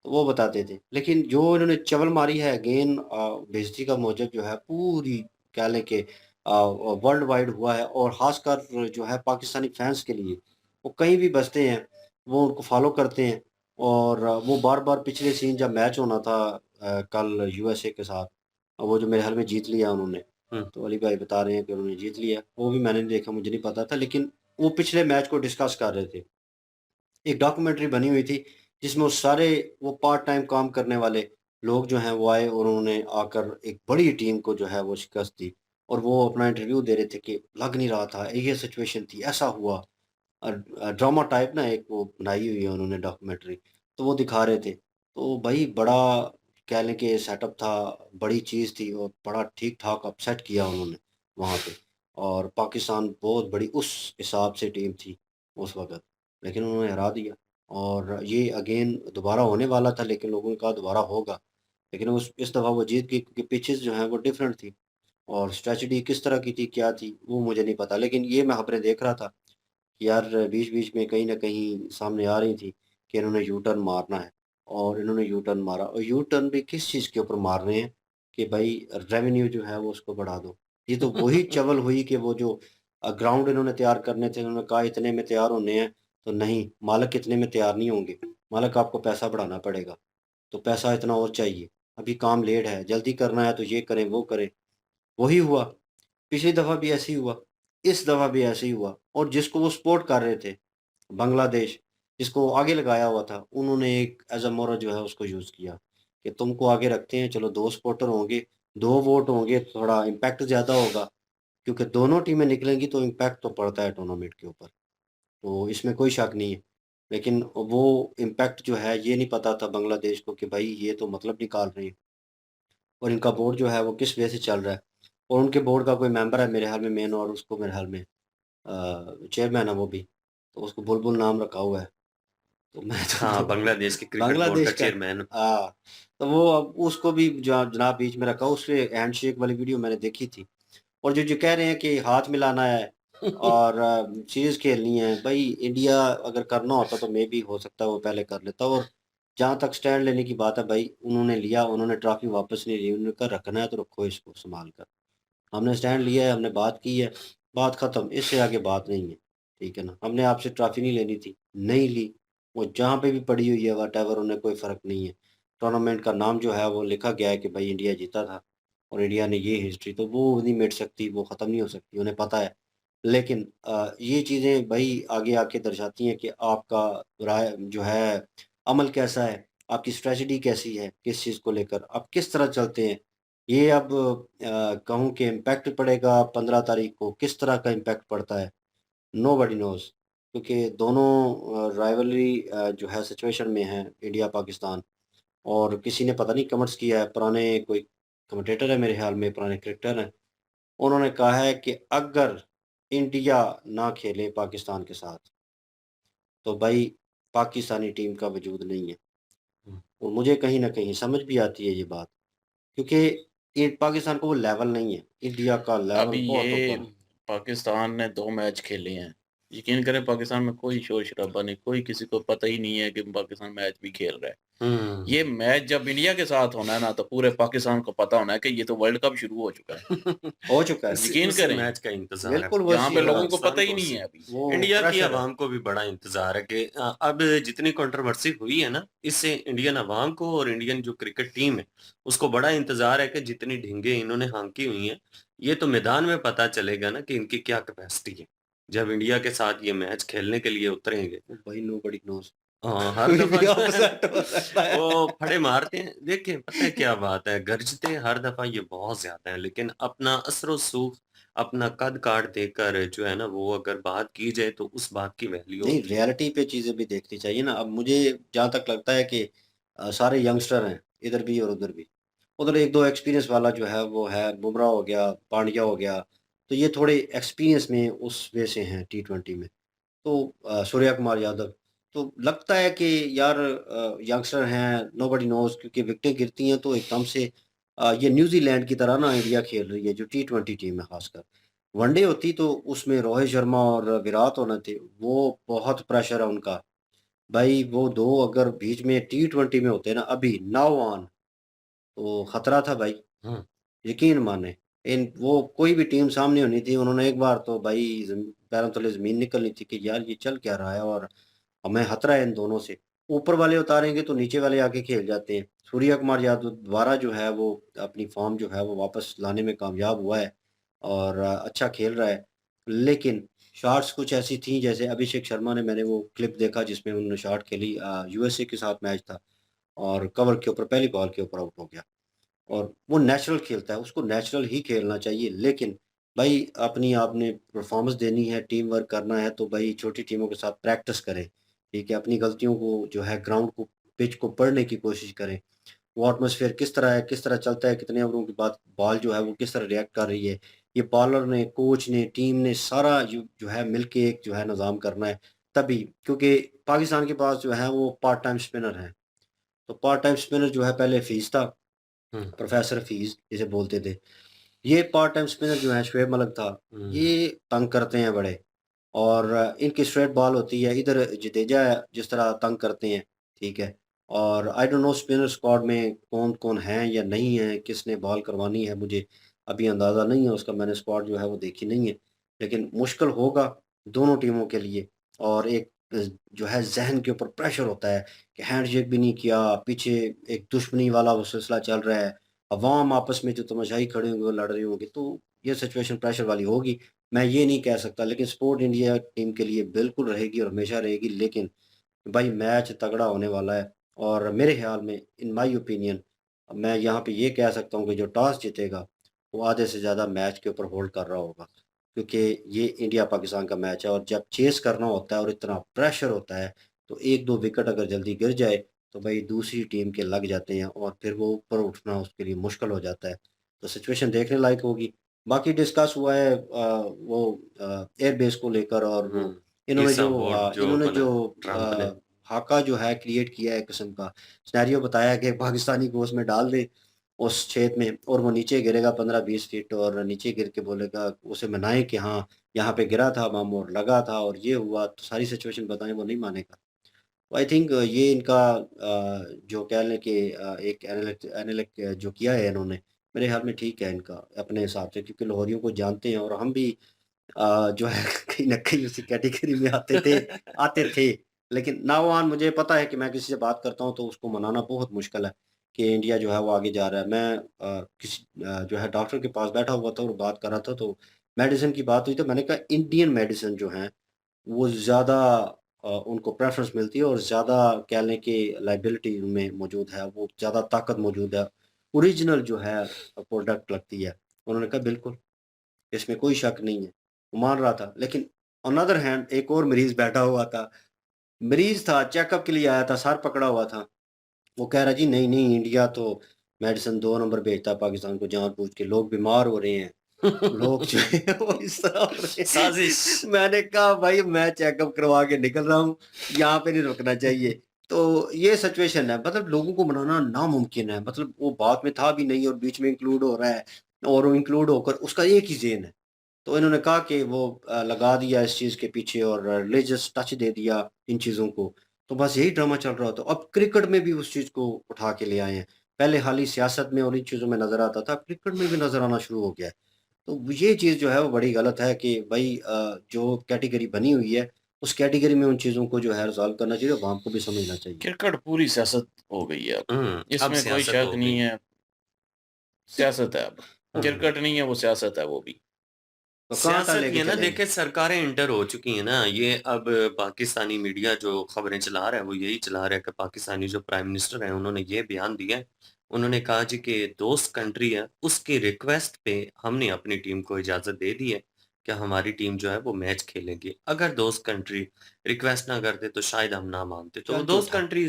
तो वो बताते थे। लेकिन जो इन्होंने चवल मारी है अगेन बेइज़्ज़ती का मौजब जो है पूरी कह लें कि वर्ल्ड वाइड हुआ है और ख़ासकर जो है पाकिस्तानी फैन्स के लिए, वो कहीं भी बसते हैं, वो उनको फ़ॉलो करते हैं और वो बार-बार पिछले सीन जब मैच होना था कल यूएसए के साथ, वो जो मेरे ख़्याल में जीत लिया उन्होंने। हुँ। तो अली भाई बता रहे हैं कि उन्होंने जीत लिया। वो भी मैंने नहीं देखा, मुझे नहीं पता था लेकिन वो पिछले मैच को डिस्कस कर रहे थे। एक डॉक्यूमेंट्री बनी हुई थी, जिसमें वो पार्ट टाइम काम करने वाले लोग जो हैं वो आए और उन्होंने आकर एक बड़ी टीम को जो है वो शिकस्त दी और वो अपना इंटरव्यू दे रहे थे कि लग नहीं रहा था, ये सिचुएशन थी, ऐसा हुआ। ड्रामा टाइप ना एक वो बनाई हुई है उन्होंने डॉक्यूमेंट्री, तो वो दिखा रहे थे। तो भई बड़ा कह लें कि सेटअप था, बड़ी चीज़ थी और बड़ा ठीक-ठाक अपसेट किया उन्होंने वहाँ पे और पाकिस्तान बहुत बड़ी उस हिसाब से टीम थी उस वक़्त, लेकिन उन्होंने हरा दिया और ये अगेन दोबारा होने वाला था लेकिन लोगों ने कहा दोबारा होगा। लेकिन उस इस दफ़ा वो जीत गई क्योंकि पिचेज़ जो हैं वो डिफरेंट थी और स्ट्रैटेजी किस तरह की थी, क्या थी, वो मुझे नहीं पता। लेकिन ये मैं खबरें देख रहा था यार बीच-बीच में कहीं न कहीं सामने आ रही थी कि इन्होंने यू टर्न मारना है और इन्होंने यू टर्न मारा और यू टर्न भी किस चीज़ के ऊपर मार रहे हैं कि भाई रेवेन्यू जो है वो उसको बढ़ा दो। ये तो वही चवल हुई कि वो जो ग्राउंड इन्होंने तैयार करने थे, उन्होंने कहा इतने में तैयार होने हैं, तो नहीं, मालिक इतने में तैयार नहीं होंगे। मालिक आपको पैसा बढ़ाना पड़ेगा, तो पैसा इतना और चाहिए। अभी काम लेट है, जल्दी करना है तो ये करें, वो करें। वही हुआ। पिछली दफ़ा भी ऐसे ही हुआ, इस दफ़ा भी ऐसे ही हुआ और जिसको वो सपोर्ट कर रहे थे, बांग्लादेश, जिसको आगे लगाया हुआ था, उन्होंने एक एज़ अ मोरल जो है उसको यूज़ किया कि तुमको आगे रखते हैं, चलो 2 सपोर्टर होंगे, 2 वोट होंगे, थोड़ा इम्पैक्ट ज़्यादा होगा क्योंकि दोनों टीमें निकलेंगी तो इम्पैक्ट तो पड़ता है टूर्नामेंट के ऊपर, तो इसमें कोई शक नहीं है। लेकिन वो इम्पैक्ट जो है ये नहीं पता था बांग्लादेश को कि भई ये तो मतलब निकाल रहे हैं और इनका बोर्ड जो है वो किस वे से चल रहा है और उनके बोर्ड का कोई मेंबर है मेरे ख़्याल में मेन और उसको मेरे ख़्याल में चेयरमैन है वो भी, तो उसको बुलबुल नाम रखा हुआ है। तो मैं हाँ, तो बांग्लादेश के क्रिकेट बोर्ड का बांग्लादेश का चेयरमैन। तो वो अब उसको भी जनाब बीच में रखा, उससे हैंडशेक वाली वीडियो मैंने देखी थी और जो कह रहे हैं कि हाथ मिलाना है और सीरीज़ खेलनी है, भई इंडिया अगर करना होता तो मेबी हो सकता है वो पहले कर लेता और जहाँ तक स्टैंड लेने की बात है भाई उन्होंने लिया, उन्होंने ट्रॉफ़ी वापस नहीं ली, उन्होंने कहा रखना है तो रखो इसको सँभाल कर। हमने स्टैंड लिया है, हमने बात की है, बात ख़त्म, इससे आगे बात नहीं है, ठीक है ना? हमने आपसे ट्रॉफ़ी नहीं लेनी थी, नहीं ली, वो जहाँ पे भी पड़ी हुई है व्हाटएवर उन्हें कोई फ़र्क नहीं है। टूर्नामेंट का नाम जो है वो लिखा गया है कि भाई इंडिया जीता था और इंडिया ने ये हिस्ट्री तो वो नहीं मिट सकती, वो ख़त्म नहीं हो सकती, उन्हें पता है। लेकिन ये चीज़ें भई आगे आके दर्शाती हैं कि आपका राय जो है अमल कैसा है, आपकी स्ट्रैटेजी कैसी है, किस चीज़ को लेकर, आप किस तरह चलते हैं। ये अब कहूँ कि इम्पैक्ट पड़ेगा 15 तारीख को, किस तरह का इम्पैक्ट पड़ता है, नोबडी नोज़ क्योंकि दोनों राइवलरी जो है सिचुएशन में है इंडिया-पाकिस्तान और किसी ने पता नहीं कमेंट्स किया है, पुराने कोई कमेंटेटर है मेरे ख़्याल में, पुराने क्रिकेटर हैं, उन्होंने कहा है कि अगर इंडिया ना खेले पाकिस्तान के साथ, तो भई पाकिस्तानी टीम का वजूद नहीं है और मुझे कहीं न कहीं समझ भी आती है ये बात क्योंकि ये पाकिस्तान का वो लेवल नहीं है, इंडिया का लेवल अभी बहुत ये ऊपर है। पाकिस्तान ने 2 मैच खेले हैं। यकीन करें पाकिस्तान में कोई शोर-शराबा नहीं, कोई किसी को पता ही नहीं है कि पाकिस्तान मैच भी खेल रहा है। हुँ। ये मैच जब इंडिया के साथ होना है ना, तो पूरे पाकिस्तान को पता होना है कि ये तो वर्ल्ड कप शुरू हो चुका है। हो चुका है। यकीन उसी करें, मैच का इंतज़ार है बिल्कुल वो यहाँ सी पे लोगों को पाकिस्तान पता ही को नहीं उसी है अभी। वो इंडिया की प्रेशर है। आवाम को भी बड़ा इंतज़ार है कि अब जितनी कंट्रोवर्सी हुई है ना, इससे इंडियन आवाम को और इंडियन जो क्रिकेट टीम है, उसको बड़ा इंतज़ार है कि जितनी ढींगे इन्होंने हाँकी हुई हैं, ये तो मैदान में पता चलेगा ना कि इनकी क्या कैपेसिटी है। जब इंडिया के साथ ये मैच खेलने के लिए उतरेंगे, भाई नोबडी नोस हाँ, हर कोई दफा भी जो अपसेट हो सकता है। वो फड़े मारते हैं। देखिए पता है क्या बात है, गरजते हर दफा ये बहुत ज्यादा है, लेकिन अपना असर सूख, अपना कद काट देकर जो है ना, वो अगर बात की जाए तो उस बात की वैल्यू नहीं, होती है। रियलिटी पे चीज़ें भी देखनी चाहिए ना। अब मुझे जहाँ तक लगता है कि सारे यंगस्टर हैं, इधर भी और उधर भी। उधर 1-2 एक्सपीरियंस वाला जो है वो है, बुमराह हो गया, पांड्या हो गया, तो ये थोड़े एक्सपीरियंस में उस वे से हैं टी20 में। तो सूर्या कुमार यादव, तो लगता है कि यार यंगस्टर हैं, नोबडी नोज़, क्योंकि विकेटें गिरती हैं तो एकदम से ये न्यूज़ीलैंड की तरह ना इंडिया खेल रही है, जो टी20 टीम है खासकर। वनडे होती तो उसमें रोहित शर्मा और विराट होना थे, वो बहुत प्रेशर है उनका। भाई वो 2 अगर बीच में टी20 में होते ना अभी नाउ ऑन, तो खतरा था भाई। हम्म। यकीन माने, इन वो कोई भी टीम सामने होनी थी, उन्होंने एक बार तो भाई पैरों तले ज़मीन निकलनी थी कि यार ये चल क्या रहा है, और हमें खतरा है इन दोनों से। ऊपर वाले उतारेंगे तो नीचे वाले आके खेल जाते हैं। सूर्या कुमार यादव दोबारा जो है वो अपनी फ़ॉर्म जो है वो वापस लाने में कामयाब हुआ है और अच्छा खेल रहा है। लेकिन शॉट्स कुछ ऐसी थी, जैसे अभिषेक शर्मा ने, मैंने वो क्लिप देखा जिसमें उन्होंने शॉट खेली, यूएसए के साथ मैच था और कवर के ऊपर पहली बॉल के ऊपर आउट हो गया। और वो नेचुरल खेलता है, उसको नेचुरल ही खेलना चाहिए। लेकिन भाई अपनी आपने परफ़ॉर्मेंस देनी है, टीम वर्क करना है, तो भाई छोटी टीमों के साथ प्रैक्टिस करें, ठीक है? अपनी गलतियों को जो है ग्राउंड को, पिच को पढ़ने की कोशिश करें। वो एटमॉस्फेयर किस तरह है, किस तरह चलता है, कितने ओवरों के बाद बॉल जो है वो किस तरह रिएक्ट कर रही है। ये बॉलर ने, कोच ने, टीम ने सारा जो है मिलके एक जो है निज़ाम करना है, तभी। क्योंकि पाकिस्तान के पास जो है वो पार्ट टाइम स्पिनर हैं। तो पार्ट टाइम स्पिनर जो है, पहले फ़ीस था, हम्म। प्रोफ़ेसर फ़ीस जिसे बोलते थे। ये पार्ट टाइम स्पिनर जो है शोएब मलिक था, हम्म। ये तंग करते हैं बड़े। और इनकी स्ट्रेट बॉल होती है, इधर जडेजा जिस तरह तंग करते हैं, ठीक है? और I don't know spinner squad में कौन-कौन हैं या नहीं हैं, किसने बॉल करवानी है, मुझे अभी अंदाज़ा नहीं है उसका, मैंने स्क्वाड जो है वो देखी नहीं है। लेकिन मुश्किल होगा दोनों टीमों के लिए। और एक जो है ज़हन के ऊपर प्रेशर होता है कि हैंडशेक भी नहीं किया, पीछे एक दुश्मनी वाला वो सिलसिला चल रहा है, अवाम आपस में जो तमाशाई खड़े होंगे वो लड़ रहे होंगे, तो ये सिचुएशन प्रेशर वाली होगी। मैं ये नहीं कह सकता, लेकिन सपोर्ट इंडिया टीम के लिए बिल्कुल रहेगी और हमेशा रहेगी। लेकिन भाई मैच तगड़ा होने वाला है और मेरे ख़्याल में, इन माय ओपिनियन, मैं यहाँ पे ये कह सकता हूँ कि जो टॉस जीतेगा, वो आधे से ज़्यादा मैच के ऊपर होल्ड कर रहा होगा। क्योंकि ये इंडिया-पाकिस्तान का मैच है और जब चेस करना होता है और इतना प्रेशर होता है, तो 1-2 विकेट अगर जल्दी गिर जाए, तो भाई दूसरी टीम के लग जाते हैं और फिर वो ऊपर उठना उसके लिए मुश्किल हो जाता है। तो सिचुएशन देखने लायक होगी। बाकी डिस्कस हुआ है वो एयर बेस को लेकर, और वो इन्होंने ईसा जो बोर्ड जो इन्होंने बना जो ट्रंप ने। खाका जो है क्रिएट किया है एक किस्म का, सिनेरियो बताया कि पाकिस्तानी को उसमें डाल दे उस छेद में, और वो नीचे गिरेगा 15-20 फीट, और नीचे गिर के बोलेगा, उसे मनाएँ कि हाँ, यहाँ पे गिरा था बम और लगा था और ये हुआ, तो सारी सिचुएशन बताएँ, वो नहीं मानेगा। तो आई थिंक ये इनका जो कह लें कि एक एनालिक जो किया है इन्होंने, मेरे ख़्याल में ठीक है इनका अपने हिसाब से, क्योंकि लाहौरियों को जानते हैं और हम भी जो है कहीं न कहीं उसी कैटेगरी में आते थे। लेकिन नाउ ऑन मुझे पता है कि मैं किसी से बात करता हूँ तो उसको मनाना बहुत मुश्किल है कि इंडिया जो है वो आगे जा रहा है। मैं किसी जो है डॉक्टर के पास बैठा हुआ था और बात कर रहा था, तो मेडिसिन की बात हुई, तो मैंने कहा इंडियन मेडिसिन जो हैं वो ज़्यादा उनको प्रेफ़रेंस मिलती है और ज़्यादा कह लें कि लायबिलिटी उनमें मौजूद है, वो ज़्यादा ताकत मौजूद है। ओरिजिनल जो है प्रोडक्ट लगती है। उन्होंने कहा बिल्कुल, इसमें कोई शक नहीं है। वो मान रहा था, लेकिन ऑन अदर हैंड एक और मरीज़ बैठा हुआ था। मरीज़ था, चेकअप के लिए आया था, सर पकड़ा हुआ था। वो कह रहा जी नहीं, नहीं, इंडिया तो मेडिसिन 2 नंबर भेजता है पाकिस्तान को जानबूझ के, लोग बीमार हो रहे हैं। लोग जो है वो इस तरह हो रहे साजिश। हैं। मैंने कहा भाई मैं चेकअप करवा के निकल रहा हूँ, यहाँ पे नहीं रुकना चाहिए। तो ये सिचुएशन है, मतलब लोगों को मनाना नामुमकिन है, मतलब वो बात में था भी नहीं और बीच में इंक्लूड हो रहा है, और वो इंक्लूड होकर उसका एक ही ज़ेन है। तो इन्होंने कहा कि वो लगा दिया इस चीज़ के पीछे और रिलीजियस टच दे दिया इन चीज़ों को। तो बस यही ड्रामा चल रहा होता। अब क्रिकेट में भी उस चीज़ को उठा के ले आए हैं। पहले खाली सियासत में और इन चीज़ों में नज़र आता था, क्रिकेट में भी नज़र आना शुरू हो गया है। तो ये चीज़ जो है वो बड़ी गलत है कि भई जो कैटेगरी बनी हुई है, उस कैटेगरी में उन चीज़ों को जो है रिज़ॉल्व करना चाहिए और अवाम को भी समझना चाहिए। क्रिकेट पूरी सियासत हो गई है अब, अब इसमें कोई सियासत शक हो नहीं गई। है, सियासत है अब। हम्म। क्रिकेट नहीं है, वो सियासत है वो भी। तो कहाँ तक सियासत लेके ये ना चलेंगे? देखे सरकारें इंटर हो चुकी हैं ना, ये अब पाकिस्तानी मीडिया जो खबरें चला रहा है वो यही चला रहा है कि पाकिस्तानी जो प्राइम मिनिस्टर हैं उन्होंने ये बयान दिया है। उन्होंने कहा जी कि दोस्त कंट्री है उसकी रिक्वेस्ट पे हमने अपनी टीम को इजाज़त दे दी है कि हमारी टीम जो है वो मैच खेलेगी। अगर दोस्त कंट्री रिक्वेस्ट ना करते तो शायद हम ना मानते। तो वो चल तो दोस्त था। कंट्री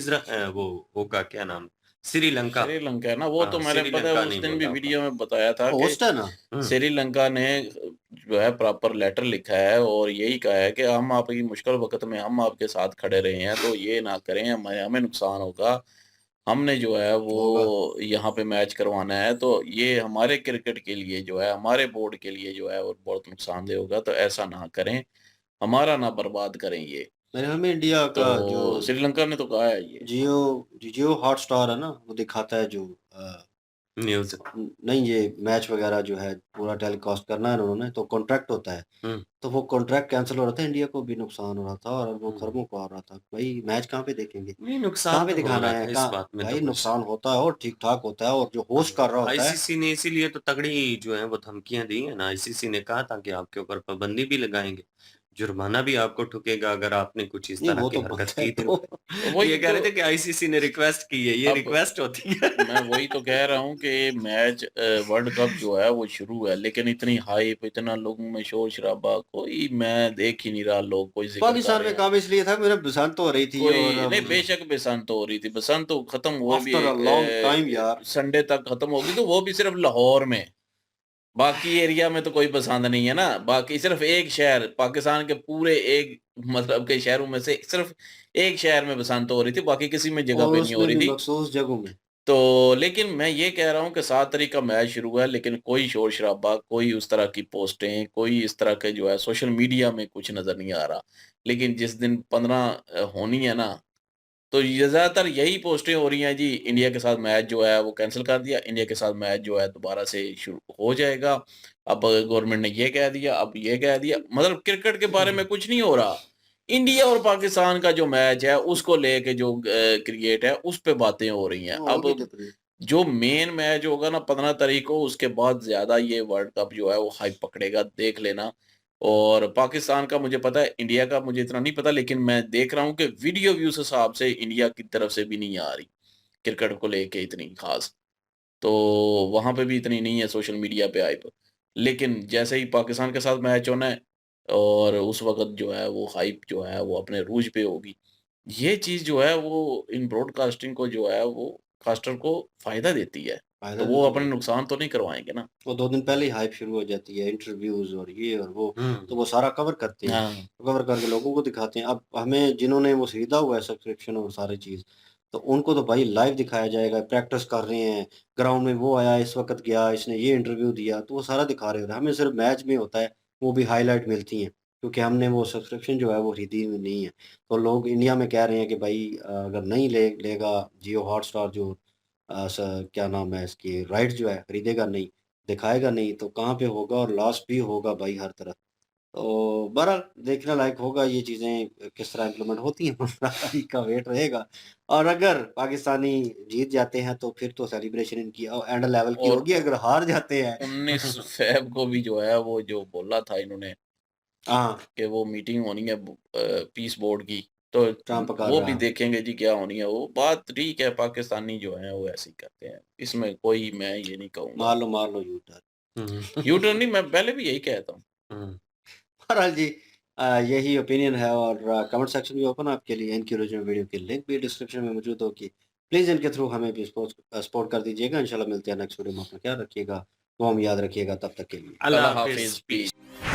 वो होगा क्या नाम? श्रीलंका। श्रीलंका है ना, वो तो हाँ, मैंने पता है श्रीलंका उस नहीं दिन भी बोला होगा। वीडियो में बताया था कि होस्ट है ना? हुँ। श्रीलंका ने जो है प्रॉपर लेटर लिखा है और यही कहा है कि हम आपकी मुश्किल वक़्त में हम आपके साथ खड़े रहे हैं, तो ये ना करें, हमें हमें नुकसान होगा। हमने जो है होगा। वो यहाँ पे मैच करवाना है, तो ये हमारे क्रिकेट के लिए जो है, हमारे बोर्ड के लिए जो है वो बहुत नुकसानदेह होगा, तो ऐसा ना करें, हमारा ना बर्बाद करें ये। मेरे ख्याल में इंडिया तो का जो श्रीलंका ने तो कहा है ये। जियो हॉटस्टार है ना, वो दिखाता है जो न्यूज़। नहीं, ये मैच वगैरह जो है पूरा टेलीकास्ट करना है उन्होंने, तो कॉन्ट्रैक्ट होता है। हुँ, तो वो कॉन्ट्रैक्ट कैंसल हो रहा था, इंडिया को भी नुकसान हो रहा था और वो हुँ। खरबों को आ रहा था। भाई मैच कहाँ पे देखेंगे? नहीं, कहाँ नुकसान पे तो हो दिखाना रहा है? था, इस कहाँ? बात में तो भाई कुछ नुकसान होता है और ठीक-ठाक होता है और जो होस्ट कर रहा हाँ, होता है। आईसीसी ने इसीलिए तो तगड़ी जो है वो धमकियाँ दी हैं ना, आईसीसी ने कहा था कि आपके ऊपर पाबंदी भी लगाएँगे, जुर्माना भी आपको ठुकेगा अगर आपने कुछ इस नहीं तरह वो की तो हरकत बनता है की तो। तो। वही ये कह तो रहे थे कि आईसीसी ने रिक्वेस्ट की है, ये अब रिक्वेस्ट होती है। मैं वही तो कह रहा हूँ कि मैच वर्ल्ड कप जो है वो शुरू है, लेकिन इतनी हाइप, इतना लोगों में शोर-शराबा, कोई मैं देख ही नहीं रहा, लोग कोई ज़िक्र कर पाकिस्तान रहे में हैं। काम इसलिए था, मेरा बसंत हो रही थी और कोई नहीं, बेशक बसंत हो रही थी, बसंत तो खत्म हुए भी आफ्टर अ लॉन्ग टाइम यार। संडे तक खत्म होगी, तो वो भी सिर्फ लाहौर में। बाकी एरिया में तो कोई पसंद नहीं है ना, बाकी सिर्फ एक शहर, पाकिस्तान के पूरे एक मतलब के शहरों में से सिर्फ एक शहर में बसंत हो रही थी, बाकी किसी में जगह और पे नहीं हो उसमें रही भी थी। मखसूस जगहों में। तो लेकिन मैं ये कह रहा हूँ कि 7 तारीख का मैच शुरू हुआ है, लेकिन कोई शोर-शराबा, कोई उस तरह की पोस्टें, कोई इस तरह के जो है सोशल मीडिया में कुछ नज़र नहीं आ रहा। लेकिन जिस दिन 15 होनी है ना, तो ये ज़्यादातर यही पोस्टें हो रही हैं जी, इंडिया के साथ मैच जो है वो कैंसल कर दिया, इंडिया के साथ मैच जो है दोबारा से शुरू हो जाएगा। अब गवर्नमेंट ने ये कह दिया, अब ये कह दिया, मतलब क्रिकेट के बारे में कुछ नहीं हो रहा। इंडिया और पाकिस्तान का जो मैच है उसको लेके जो क्रिकेट है उस पे बातें हो रही हैं। होगी अब तो फिर। जो मेन मैच होगा ना 15 तारीख को, उसके बाद ज़्यादा ये वर्ल्ड कप जो है वो हाइप पकड़ेगा, देख लेना। और पाकिस्तान का मुझे पता है, इंडिया का मुझे इतना नहीं पता, लेकिन मैं देख रहा हूँ कि वीडियो व्यूज़ हिसाब से इंडिया की तरफ से भी नहीं आ रही, क्रिकेट को लेके इतनी ख़ास। तो वहाँ पे भी इतनी नहीं है सोशल मीडिया पे हाइप। लेकिन जैसे ही पाकिस्तान के साथ मैच होना है और उस वक़्त जो है वो हाइप जो है वो अपने रूज पे होगी। ये चीज़ जो है वो इन ब्रॉडकास्टिंग को जो है वो कास्टर को फ़ायदा देती है। फ़ायदा तो वो देती अपने है। नुकसान तो नहीं करवाएँगे ना। वो 2 दिन पहले ही हाइप शुरू हो जाती है, इंटरव्यूज़ और ये और वो, तो हुँ, वो सारा कवर करते हैं। हाँ। तो कवर करके लोगों को दिखाते हैं। अब हमें जिन्होंने वो खरीदा हुआ है सब्सक्रिप्शन और सारी चीज़, तो उनको तो भाई लाइव दिखाया जाएगा, प्रैक्टिस कर रहे हैं, ग्राउंड में वो आया, इस वक़्त गया, इसने ये इंटरव्यू दिया, तो वो सारा दिखा रहे होते हैं। हमें सिर्फ़ मैच में होता है, वो भी हाइलाइट मिलती हैं, क्योंकि हमने वो सब्सक्रिप्शन जो है वो खरीदी हुई नहीं है। तो लोग इंडिया में कह रहे हैं कि भाई अगर नहीं लेगा जियो हॉटस्टार जो अ, स क्या नाम है इसकी राइट्स जो है खरीदेगा नहीं, दिखाएगा नहीं तो कहाँ पे होगा और लॉस भी होगा भाई हर तरफ। तो बहरहाल देखने लायक होगा ये चीज़ें किस तरह इम्प्लीमेंट होती हैं 15 तारीख का वेट रहेगा। और अगर पाकिस्तानी जीत जाते हैं तो फिर तो सेलिब्रेशन इनकी एंड लेवल की और होगी, अगर हार जाते हैं 19 फ़ेब को भी जो है वो जो बोला था इन्होंने हाँ, कि वो मीटिंग होनी है पीस बोर्ड की, तो ट्रम्प कर वो भी रहा। देखेंगे जी क्या होनी है। वो बात ठीक है, पाकिस्तानी जो हैं वो ऐसे ही करते हैं। इसमें कोई मैं ये नहीं कहूँगा। मार लो यू टर्न। हुँ। यू टर्न नहीं, मैं पहले भी यही कहता हूँ। हुँ। बहरहाल जी यही ओपिनियन है और कमेंट सेक्शन भी ओपन है आपके लिए। इनकी ओरिजिनल वीडियो की लिंक भी डिस्क्रिप्शन में मौजूद होगी। प्लीज़ इनके थ्रू हमें भी सपोर्ट कर दीजिएगा। इंशाल्लाह मिलते हैं नेक्स्ट वीडियो में। अपना ख्याल रखिएगा, दुआ में याद रखिएगा। तब तक के लिए। अल्लाह अल्लाह हाफ़िज़, हाफ़िज़, पीस। पीस।